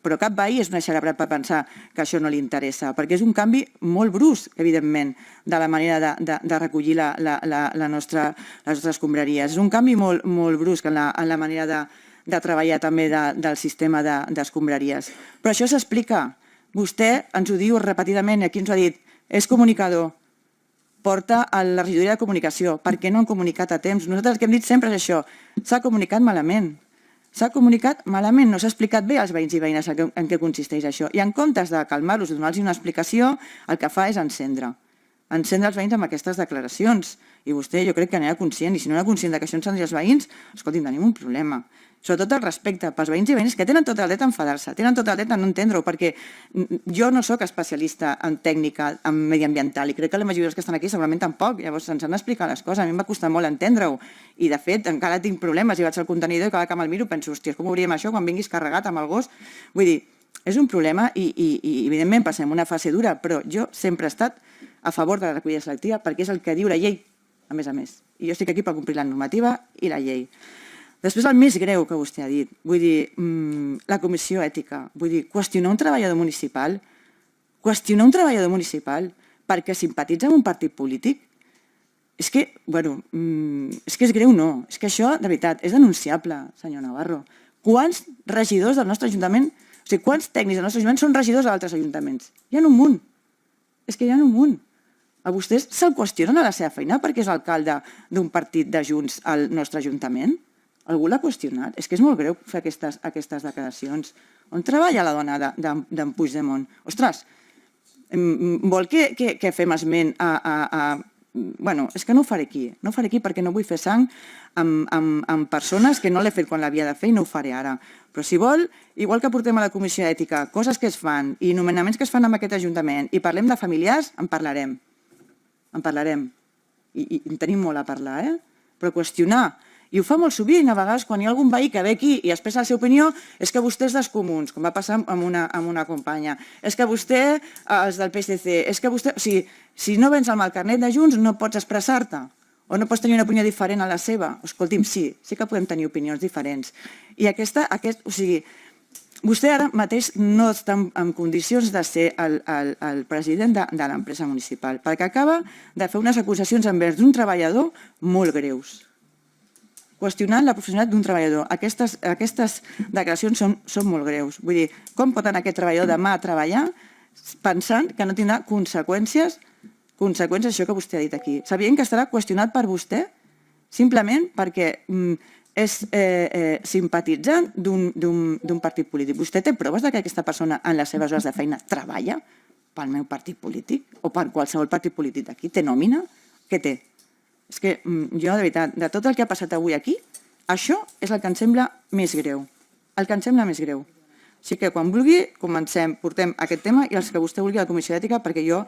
Però cap veí és una xarabrat per pensar que això no li interessa, perquè és un canvi molt brusc, evidentment, de la manera de recollir les nostres escombraries. És un canvi molt brusc en la manera de treballar també del sistema d'escombraries. Però això s'explica. Vostè ens ho diu repetidament, aquí ens ho ha dit, és comunicador, porta a la regidoria de comunicació. Per què no han comunicat a temps? Nosaltres el que hem dit sempre és això, s'ha comunicat malament. S'ha comunicat malament, no s'ha explicat bé als veïns i veïnes en què consisteix això. I en comptes de calmar-los i donar-los una explicació, el que fa és encendre els veïns amb aquestes declaracions. I vostè jo crec que n'era conscient, i si no era conscient que això encendria els veïns, escolti'm, tenim un problema. Sobretot el respecte pels veïns i veïnes que tenen tot el dret a enfadar-se, tenen tot el dret a no entendre-ho, perquè jo no sóc especialista en tècnica, en mediambiental, i crec que la majoria dels que estan aquí segurament tampoc, llavors ens han d'explicar les coses, a mi em va costar molt entendre-ho, i de fet encara tinc problemes, i vaig al contenidor i cada que me'l miro penso, hòstia, com obríem això quan vinguis carregat amb el gos? Vull dir, és un problema i evidentment passem una fase dura, però jo sempre he estat a favor de la recollida selectiva perquè és el que diu la llei, a més. I jo estic aquí per complir la normativa i la llei. Després el més greu que vostè ha dit, vull dir, la comissió ètica, vull dir, qüestionar un treballador municipal perquè simpatitza amb un partit polític, és que és greu, no, és que això, de veritat, és denunciable, senyor Navarro. Quants regidors del nostre ajuntament, o sigui, quants tècnics del nostre ajuntament són regidors d'altres ajuntaments? Hi ha un munt, és que hi ha un munt. A vostès se'l qüestionen a la seva feina perquè és alcalde d'un partit de Junts al nostre ajuntament? Algú l'ha qüestionat? És que és molt greu fer aquestes declaracions. On treballa la dona d'en Puigdemont? Ostres, vol que fem esment a... Bueno, és que no ho faré aquí perquè no vull fer sang amb persones que no l'he fet quan l'havia de fer i no ho faré ara. Però si vol, igual que portem a la comissió ètica coses que es fan i nomenaments que es fan en aquest ajuntament i parlem de familiars, en parlarem. I en tenim molt a parlar, però qüestionar. I ho fa molt sovint, a vegades, quan hi ha algun veí que ve aquí i expressa la seva opinió, és que vostè és dels comuns, com va passar amb una companya. És que vostè és del PSC. És que vostè... O sigui, si no vens amb el carnet de Junts no pots expressar-te. o no pots tenir una opinió diferent a la seva. Escolti'm, sí que podem tenir opinions diferents. I o sigui, vostè ara mateix no està en condicions de ser el president de l'empresa municipal, perquè acaba de fer unes acusacions envers d'un treballador molt greus, qüestionant la professionalitat d'un treballador. Aquestes declaracions són molt greus. Vull dir, com pot anar aquest treballador demà a treballar pensant que no tindrà conseqüències això que vostè ha dit aquí, sabent que estarà qüestionat per vostè simplement perquè és simpatitzant d'un partit polític. Vostè té proves que aquesta persona en les seves hores de feina treballa pel meu partit polític o per qualsevol partit polític d'aquí? Té nòmina? Què té? És que jo, de veritat, de tot el que ha passat avui aquí, això és el que em sembla més greu. El que em sembla més greu. Així que quan vulgui, comencem, portem aquest tema i els que vostè vulgui a la Comissió d'Ètica, perquè jo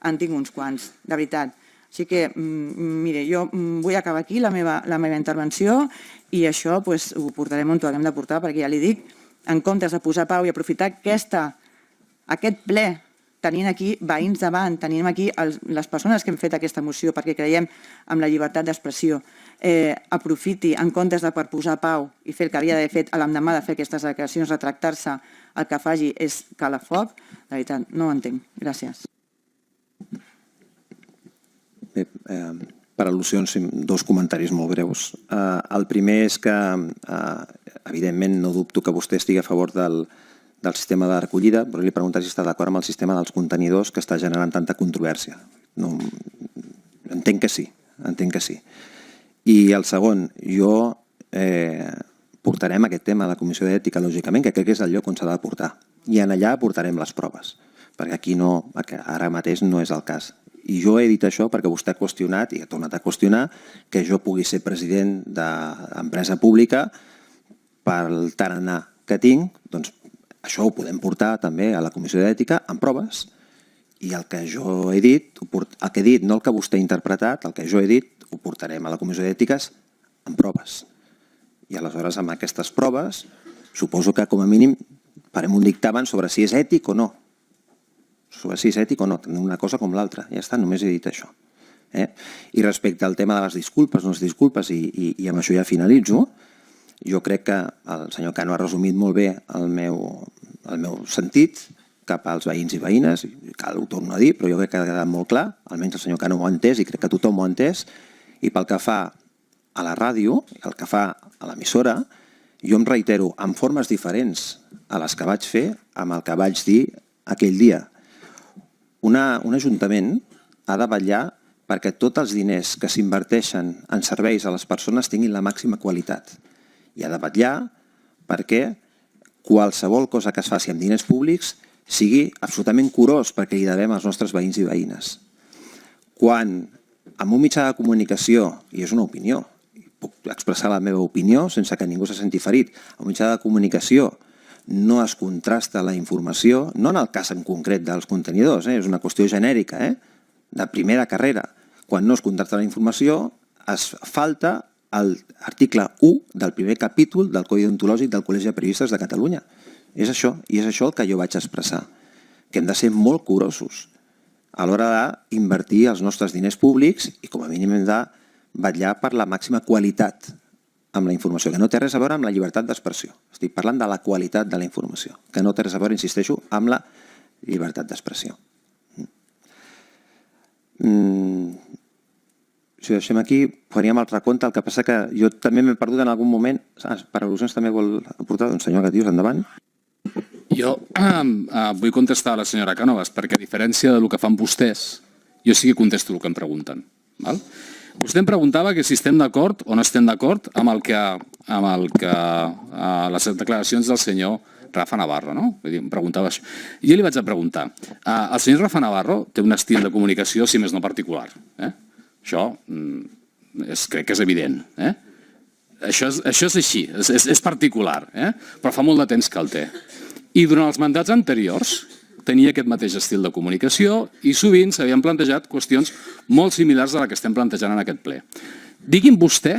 en tinc uns quants, de veritat. Així que, mire, jo vull acabar aquí la meva intervenció i això ho portarem on ho haguem de portar, perquè ja li dic, en comptes de posar pau i aprofitar aquest ple, tenint aquí veïns davant, tenim aquí les persones que hem fet aquesta moció perquè creiem en la llibertat d'expressió, aprofiti en comptes de per posar pau i fer el que havia d'haver fet a l'endemà de fer aquestes declaracions, retractar-se, el que faci és calar foc, de veritat, no ho entenc. Gràcies. Bé, per al·lusions, dos comentaris molt breus. El primer és que, evidentment, no dubto que vostè estigui a favor del sistema de recollida, però li pregunto si està d'acord amb el sistema dels contenidors que està generant tanta controvèrsia. Entenc que sí, entenc que sí. I el segon, portarem aquest tema a la Comissió d'Ètica, lògicament, que crec que és el lloc on s'ha de portar. I en allà portarem les proves, perquè aquí ara mateix no és el cas. I jo he dit això perquè vostè ha qüestionat, i ha tornat a qüestionar, que jo pugui ser president d'empresa pública pel tarannà que tinc. Doncs això ho podem portar també a la Comissió d'Ètica amb proves, i el que jo he dit, el que he dit, no el que vostè ha interpretat, el que jo he dit, ho portarem a la Comissió d'Ètiques amb proves. I aleshores amb aquestes proves suposo que com a mínim farem un dictamen sobre si és ètic o no. Sobre si és ètic o no, una cosa com l'altra. Ja està, només he dit això. I respecte al tema de les disculpes, no les disculpes, i amb això ja finalitzo, jo crec que el senyor Cano ha resumit molt bé el meu sentit cap als veïns i veïnes, ho torno a dir, però jo crec que ha quedat molt clar, almenys el senyor Cano ho ha entès i crec que tothom ho ha entès, i pel que fa a la ràdio, el que fa a l'emissora, jo em reitero en formes diferents a les que vaig fer amb el que vaig dir aquell dia. Un ajuntament ha de vetllar perquè tots els diners que s'inverteixen en serveis a les persones tinguin la màxima qualitat. I ha de vetllar perquè qualsevol cosa que es faci amb diners públics sigui absolutament curós perquè hi devem als nostres veïns i veïnes. Quan amb un mitjà de comunicació, i és una opinió, puc expressar la meva opinió sense que ningú se senti ferit, amb un mitjà de comunicació no es contrasta la informació, no en el cas en concret dels contenidors, és una qüestió genèrica, de primera carrera. Quan no es contrasta la informació, es falta l'article 1 del primer capítol del Codi Deontològic del Col·legi de Periodistes de Catalunya. És això, i és això el que jo vaig expressar, que hem de ser molt curosos a l'hora d'invertir els nostres diners públics i com a mínim hem de vetllar per la màxima qualitat amb la informació, que no té res a veure amb la llibertat d'expressió. Estic parlant de la qualitat de la informació, que no té res a veure, insisteixo, amb la llibertat d'expressió. Si ho deixem aquí, faríem el recompte, el que passa que jo també m'he perdut en algun moment. Per al·lusions també vol aportar? Doncs senyor Gatius, endavant. Jo vull contestar a la senyora Cánovas, perquè a diferència del que fan vostès, jo sí que contesto el que em pregunten. Vostè em preguntava que si estem d'acord o no estem d'acord amb les declaracions del senyor Rafa Navarro, no? Em preguntava això. Jo li vaig a preguntar, el senyor Rafa Navarro té un estil de comunicació, si més no particular. Això crec que és evident. Això és així, és particular, però fa molt de temps que el té. I durant els mandats anteriors tenia aquest mateix estil de comunicació i sovint s'havien plantejat qüestions molt similars a la que estem plantejant en aquest ple. Digui'm vostè,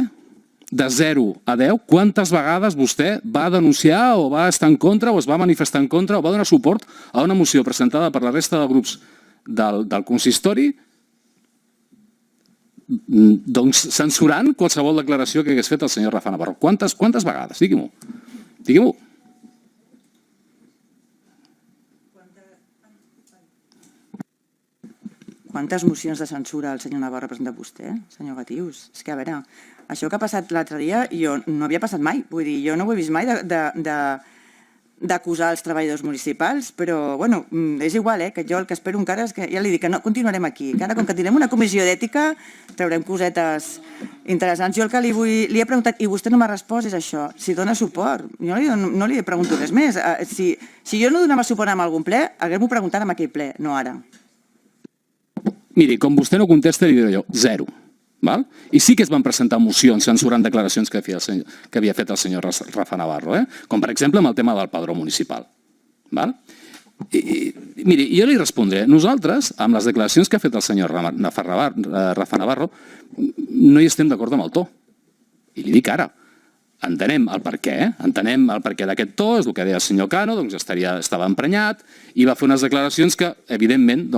de 0 a 10, quantes vegades vostè va denunciar o va estar en contra o es va manifestar en contra o va donar suport a una moció presentada per la resta de grups del consistori doncs, censurant qualsevol declaració que hagués fet el senyor Rafa Navarro. Quantes vegades? Digui-m'ho. Digui-m'ho. Quantes mocions de censura el senyor Navarro ha presentat vostè, senyor Gatius? És que, a veure, això que ha passat l'altre dia, jo no havia passat mai. Vull dir, jo no ho he vist mai d'acusar els treballadors municipals, però, bueno, és igual, que jo el que espero encara és que, ja li dic, que no continuarem aquí. Que ara, com que tindrem una comissió d'ètica, traurem cosetes interessants. Jo el que li he preguntat, i vostè no m'ha respost, és això, si dona suport. Jo no li pregunto res més. Si jo no donava suport en algun ple, haguem-ho preguntat en aquell ple, no ara. Miri, com vostè no contesta, li diré jo, 0. Val? I sí que es van presentar mocions censurant declaracions que havia fet el senyor Rafa Navarro, com per exemple amb el tema del padró municipal. Val? Miri, jo li respondré, nosaltres, amb les declaracions que ha fet el senyor Rafa Navarro, no hi estem d'acord amb el to. I li dic ara, entenem el per què, entenem el per què d'aquest to, és el que deia el senyor Cano, doncs estava emprenyat i va fer unes declaracions que, evidentment,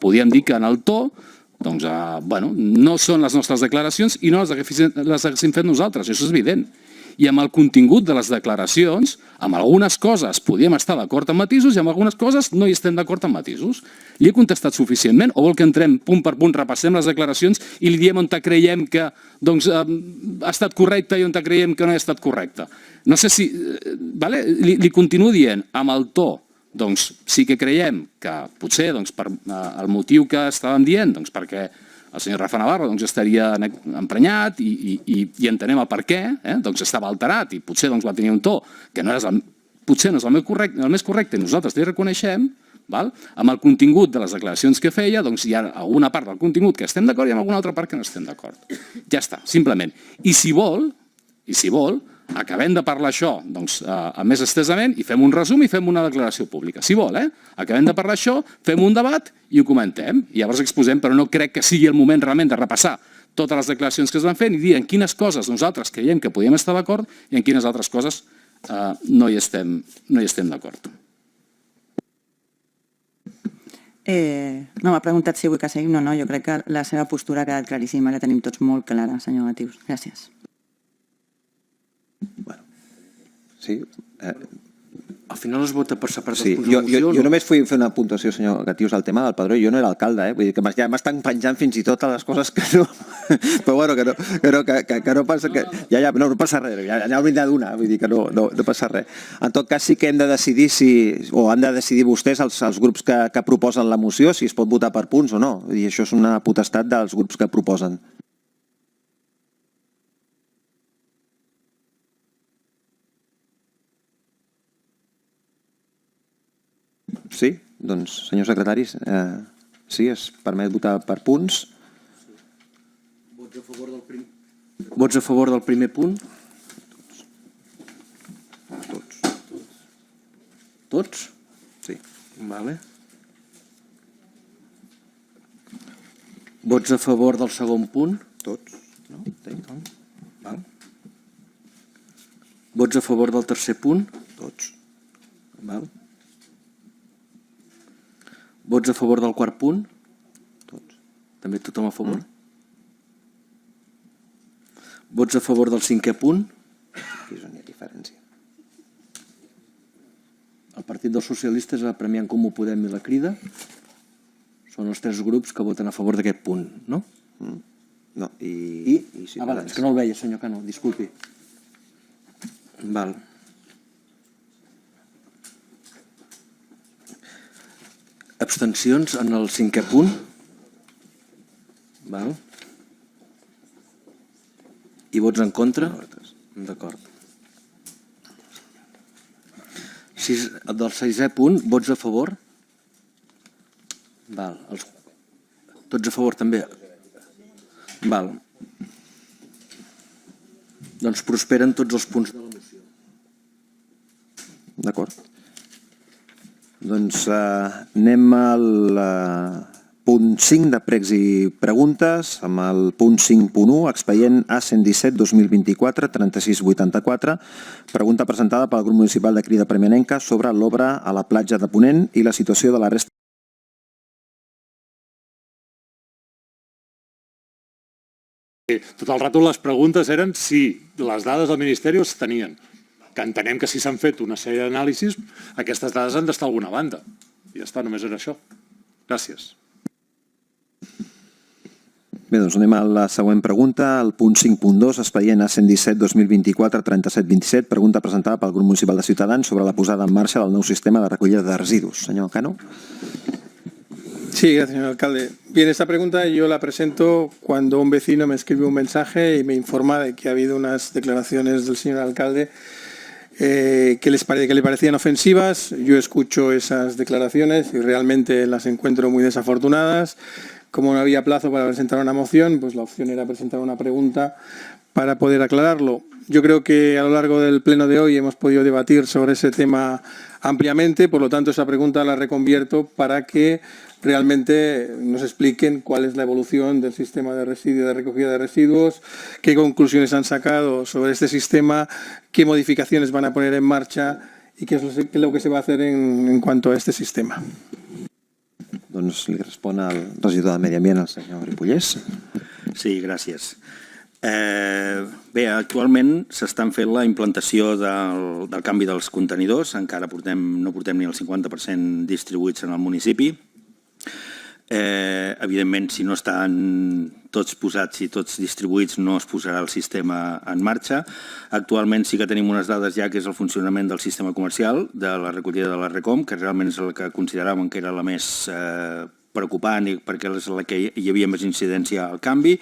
podíem dir que en el to no són les nostres declaracions i no les haguéssim fet nosaltres, això és evident. I amb el contingut de les declaracions, amb algunes coses podíem estar d'acord amb matisos i amb algunes coses no hi estem d'acord amb matisos. Li he contestat suficientment o vol que entrem punt per punt, repassem les declaracions i li diem on creiem que ha estat correcte i on creiem que no ha estat correcte? No sé si... Li continuo dient, amb el to, doncs sí que creiem que potser per el motiu que estàvem dient, perquè el senyor Rafa Navarro estaria emprenyat i entenem el per què, estava alterat i potser va tenir un to que potser no és el més correcte i nosaltres li reconeixem, amb el contingut de les declaracions que feia, hi ha alguna part del contingut que estem d'acord i amb alguna altra part que no estem d'acord. Ja està, simplement. I si vol, acabem de parlar això més estesament i fem un resum i fem una declaració pública. Si vol, acabem de parlar això, fem un debat i ho comentem. I llavors exposem, però no crec que sigui el moment realment de repassar totes les declaracions que es van fer i dir en quines coses nosaltres creiem que podíem estar d'acord i en quines altres coses no hi estem d'acord. No, m'ha preguntat si vull que seguim. No, jo crec que la seva postura ha quedat claríssima, la tenim tots molt clara, senyor Gatius. Gràcies. Sí. Al final es vota per separat Sí, els punts de moció. jo només vull fer una puntuació, senyor Gatius, al tema del padró. Jo no era alcalde, vull dir que ja m'estan penjant fins i tot a les coses que no... Però bueno, que no passa... No passa res, ja ho vindrà d'una, vull dir que no passa res. En tot cas, sí que hem de decidir o han de decidir vostès, els grups que proposen la moció, si es pot votar per punts o no. I això és una potestat dels grups que proposen. Sí, doncs, senyor secretari, sí, es permet votar per punts. Vots a favor del primer punt? Tots? Sí. Vale. Vots a favor del segon punt? Tots. No? Val. Vots a favor del tercer punt? Tots. Val. Vots a favor del quart punt? Tots. També tothom a favor? Vots a favor del cinquè punt? Aquí és on hi ha diferència. El Partit dels Socialistes, el Premià en Comú Podem i la Crida són els tres grups que voten a favor d'aquest punt, no? No, i és que no el veia, senyor Cano, disculpi. Val. Abstencions en el cinquè punt? Val. I vots en contra? D'acord. Del sisè punt, vots a favor? Val. Tots a favor també? Val. Doncs prosperen tots els punts de la moció. D'acord. Doncs anem al punt 5 de pregs i preguntes, amb el punt 5.1, expedient A117-2024, 3684, pregunta presentada pel grup municipal de Crida Premianenca sobre l'obra a la platja de Ponent i la situació de la resta Tot el rato les preguntes eren si les dades del Ministeri es tenien. Que entenem que si s'han fet una sèrie d'anàlisis, aquestes dades han d'estar a alguna banda. I ja està, només era això. Gràcies. Bé, doncs anem a la següent pregunta, el punt 5.2, expedient A117-2024-3727, pregunta presentada pel grup municipal de Ciutadans sobre la posada en marxa del nou sistema de recollida de residus. Senyor Cano. Sí, gracias, señor alcalde. Bien, esta pregunta yo la presento cuando un vecino me escribe un mensaje y me informa de que ha habido unas declaraciones del señor alcalde que le parecían ofensivas. Yo escucho esas declaraciones y realmente las encuentro muy desafortunadas. Como no había plazo para presentar una moción, pues la opción era presentar una pregunta para poder aclararlo. Yo creo que a lo largo del pleno de hoy hemos podido debatir sobre ese tema ampliamente, por lo tanto esa pregunta la reconvierto para que realmente nos expliquen cuál es la evolución del sistema de recogida de residuos, qué conclusiones han sacado sobre este sistema, qué modificaciones van a poner en marcha y qué es lo que se va a hacer en cuanto a este sistema. Doncs li respon el regidor de Medi Ambient, el senyor Ripollès. Sí, gràcies. Bé, actualment s'estan fent la implantació del canvi dels contenidors, encara no portem ni el 50% distribuïts en el municipi. Evidentment, si no estan tots posats i tots distribuïts, no es posarà el sistema en marxa. Actualment sí que tenim unes dades ja, que és el funcionament del sistema comercial, de la recollida de la RECOM, que realment és la que consideràvem que era la més preocupant perquè és la que hi havia més incidència al canvi,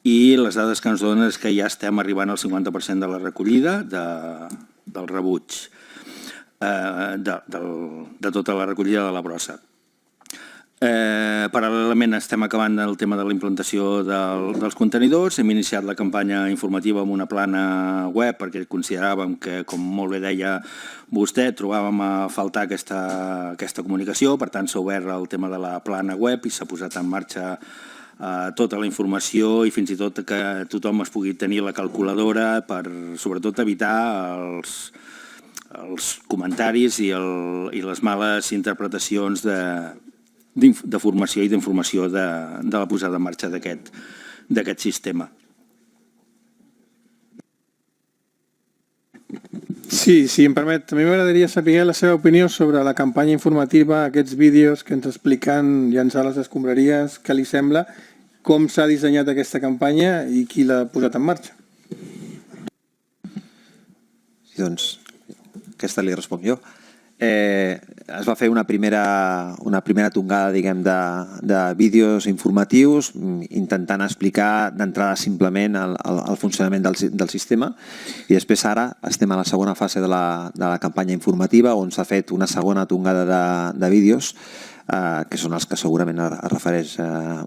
i les dades que ens donen és que ja estem arribant al 50% de la recollida del rebuig, de tota la recollida de la brossa. Paral·lelament estem acabant el tema de la implantació dels contenidors, hem iniciat la campanya informativa amb una plana web perquè consideràvem que, com molt bé deia vostè, trobàvem a faltar aquesta comunicació, per tant s'ha obert el tema de la plana web i s'ha posat en marxa tota la informació i fins i tot que tothom es pugui tenir la calculadora per sobretot evitar els comentaris i les males interpretacions de formació i d'informació de la posada en marxa d'aquest sistema. Sí, si em permet, també m'agradaria saber la seva opinió sobre la campanya informativa, aquests vídeos que ens expliquen llançar les escombraries, què li sembla, com s'ha dissenyat aquesta campanya i qui l'ha posat en marxa. Sí, doncs, aquesta li responc jo. Es va fer una primera tongada, diguem, de vídeos informatius intentant explicar d'entrada simplement el funcionament del sistema, i després ara estem a la segona fase de la campanya informativa on s'ha fet una segona tongada de vídeos que són els que segurament es refereix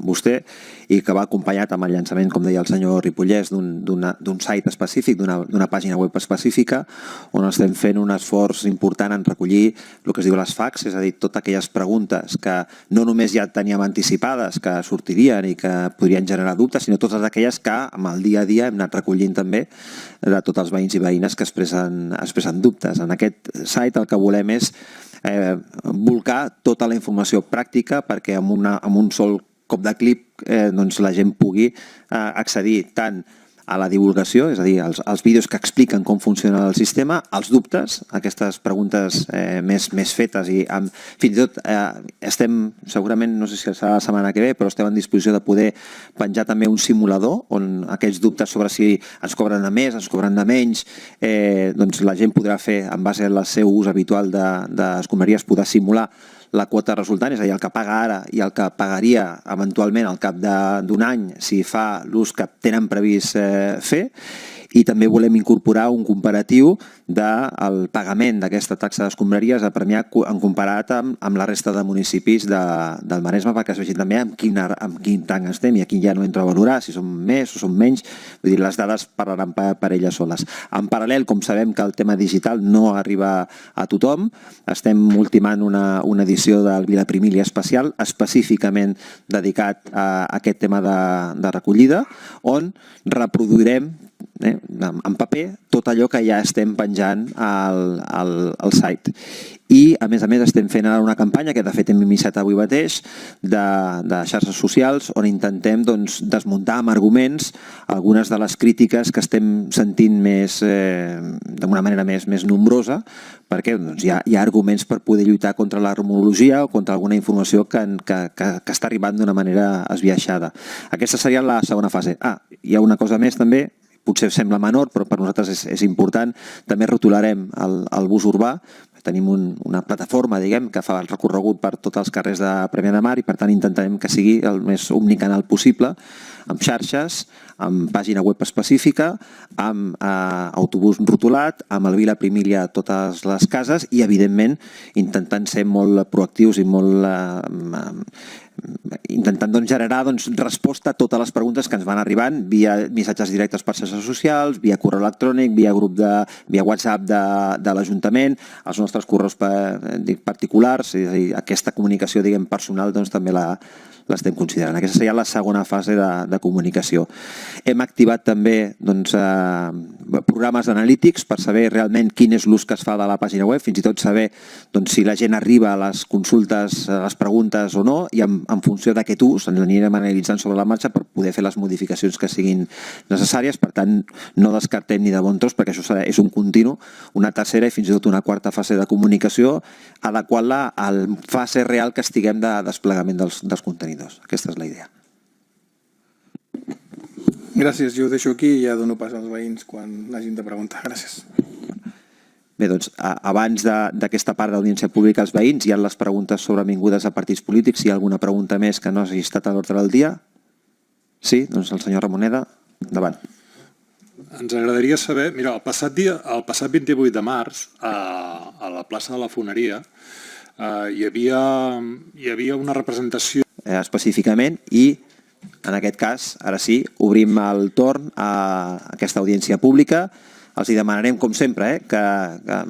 vostè, i que va acompanyat amb el llançament, com deia el senyor Ripollès, d'un site específic, d'una pàgina web específica, on estem fent un esforç important en recollir el que es diu les FAQs, és a dir, totes aquelles preguntes que no només ja teníem anticipades, que sortirien i que podrien generar dubtes, sinó totes aquelles que amb el dia a dia hem anat recollint també de tots els veïns i veïnes que expressen dubtes. En aquest site el que volem és volcar tota la informació pràctica perquè amb un sol cop de clip la gent pugui accedir tant a la divulgació, és a dir, els vídeos que expliquen com funciona el sistema, els dubtes, aquestes preguntes més fetes, i fins i tot estem, segurament, no sé si serà la setmana que ve, però estem en disposició de poder penjar també un simulador on aquests dubtes sobre si ens cobren de més, ens cobren de menys, doncs la gent podrà fer, en base al seu ús habitual d'escombraries, poder simular la quota resultant, és a dir, el que paga ara i el que pagaria eventualment al cap d'un any si fa l'ús que tenen previst fer, i també volem incorporar un comparatiu del pagament d'aquesta taxa d'escombraries a Premià en comparat amb la resta de municipis del Maresme, perquè es vegi també amb quin rang estem, i aquí ja no entro a valorar si som més o som menys, vull dir, les dades parlaran per elles soles. En paral·lel, com sabem que el tema digital no arriba a tothom, estem ultimant una edició del Vilaprimili especial, específicament dedicat a aquest tema de recollida, on reproduirem en paper tot allò que ja estem penjant al site. I, a més estem fent ara una campanya que de fet hem iniciat avui mateix de xarxes socials on intentem desmuntar amb arguments algunes de les crítiques que estem sentint d'una manera més nombrosa, perquè hi ha arguments per poder lluitar contra la rumorologia o contra alguna informació que està arribant d'una manera esbiaixada. Aquesta seria la segona fase. Hi ha una cosa més també, potser sembla menor, però per nosaltres és important. També rotularem el bus urbà. Tenim una plataforma, que fa el recorregut per tots els carrers de Premià de Mar i per tant intentarem que sigui el més omnicanal possible, amb xarxes, amb pàgina web específica, amb autobús rotulat, amb el Vila Primília a totes les cases i evidentment intentant ser molt proactius i molt intentant generar resposta a totes les preguntes que ens van arribant via missatges directes per xarxes socials, via correu electrònic, via WhatsApp de l'Ajuntament, els nostres correus particulars, és a dir, aquesta comunicació personal també l'estem considerant. Aquesta seria la segona fase de comunicació. Hem activat també programes analítics per saber realment quin és l'ús que es fa de la pàgina web, fins i tot saber si la gent arriba a les consultes, a les preguntes o no, i en funció d'aquest ús ens anirem analitzant sobre la marxa per poder fer les modificacions que siguin necessàries. Per tant, no descartem ni de bon tros, perquè això és un continu, una tercera i fins i tot una quarta fase de comunicació, adequant-la a la fase real que estiguem de desplegament dels contenidors. Aquesta és la idea. Gràcies, jo ho deixo aquí i ja dono pas als veïns quan hagin de preguntar. Gràcies. Bé, abans d'aquesta part d'audiència pública als veïns hi ha les preguntes sobrevingudes a partits polítics. Si hi ha alguna pregunta més que no hagi estat a l'ordre del dia? Sí, doncs el senyor Ramoneda, endavant. Ens agradaria saber, mira, el passat 28 de març, a la plaça de la Foneria, hi havia una representació específicament i en aquest cas, ara sí, obrim el torn a aquesta audiència pública. Els hi demanarem, com sempre, que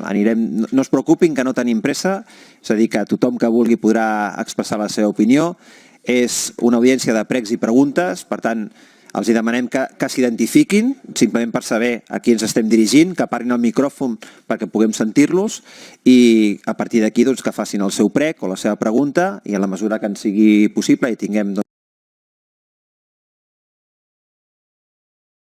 anirem... No es preocupin, que no tenim pressa, és a dir, que tothom que vulgui podrà expressar la seva opinió. És una audiència de pregs i preguntes, per tant, els hi demanem que s'identifiquin, simplement per saber a qui ens estem dirigint, que parlin al micròfon perquè puguem sentir-los i a partir d'aquí que facin el seu prec o la seva pregunta i en la mesura que ens sigui possible i tinguem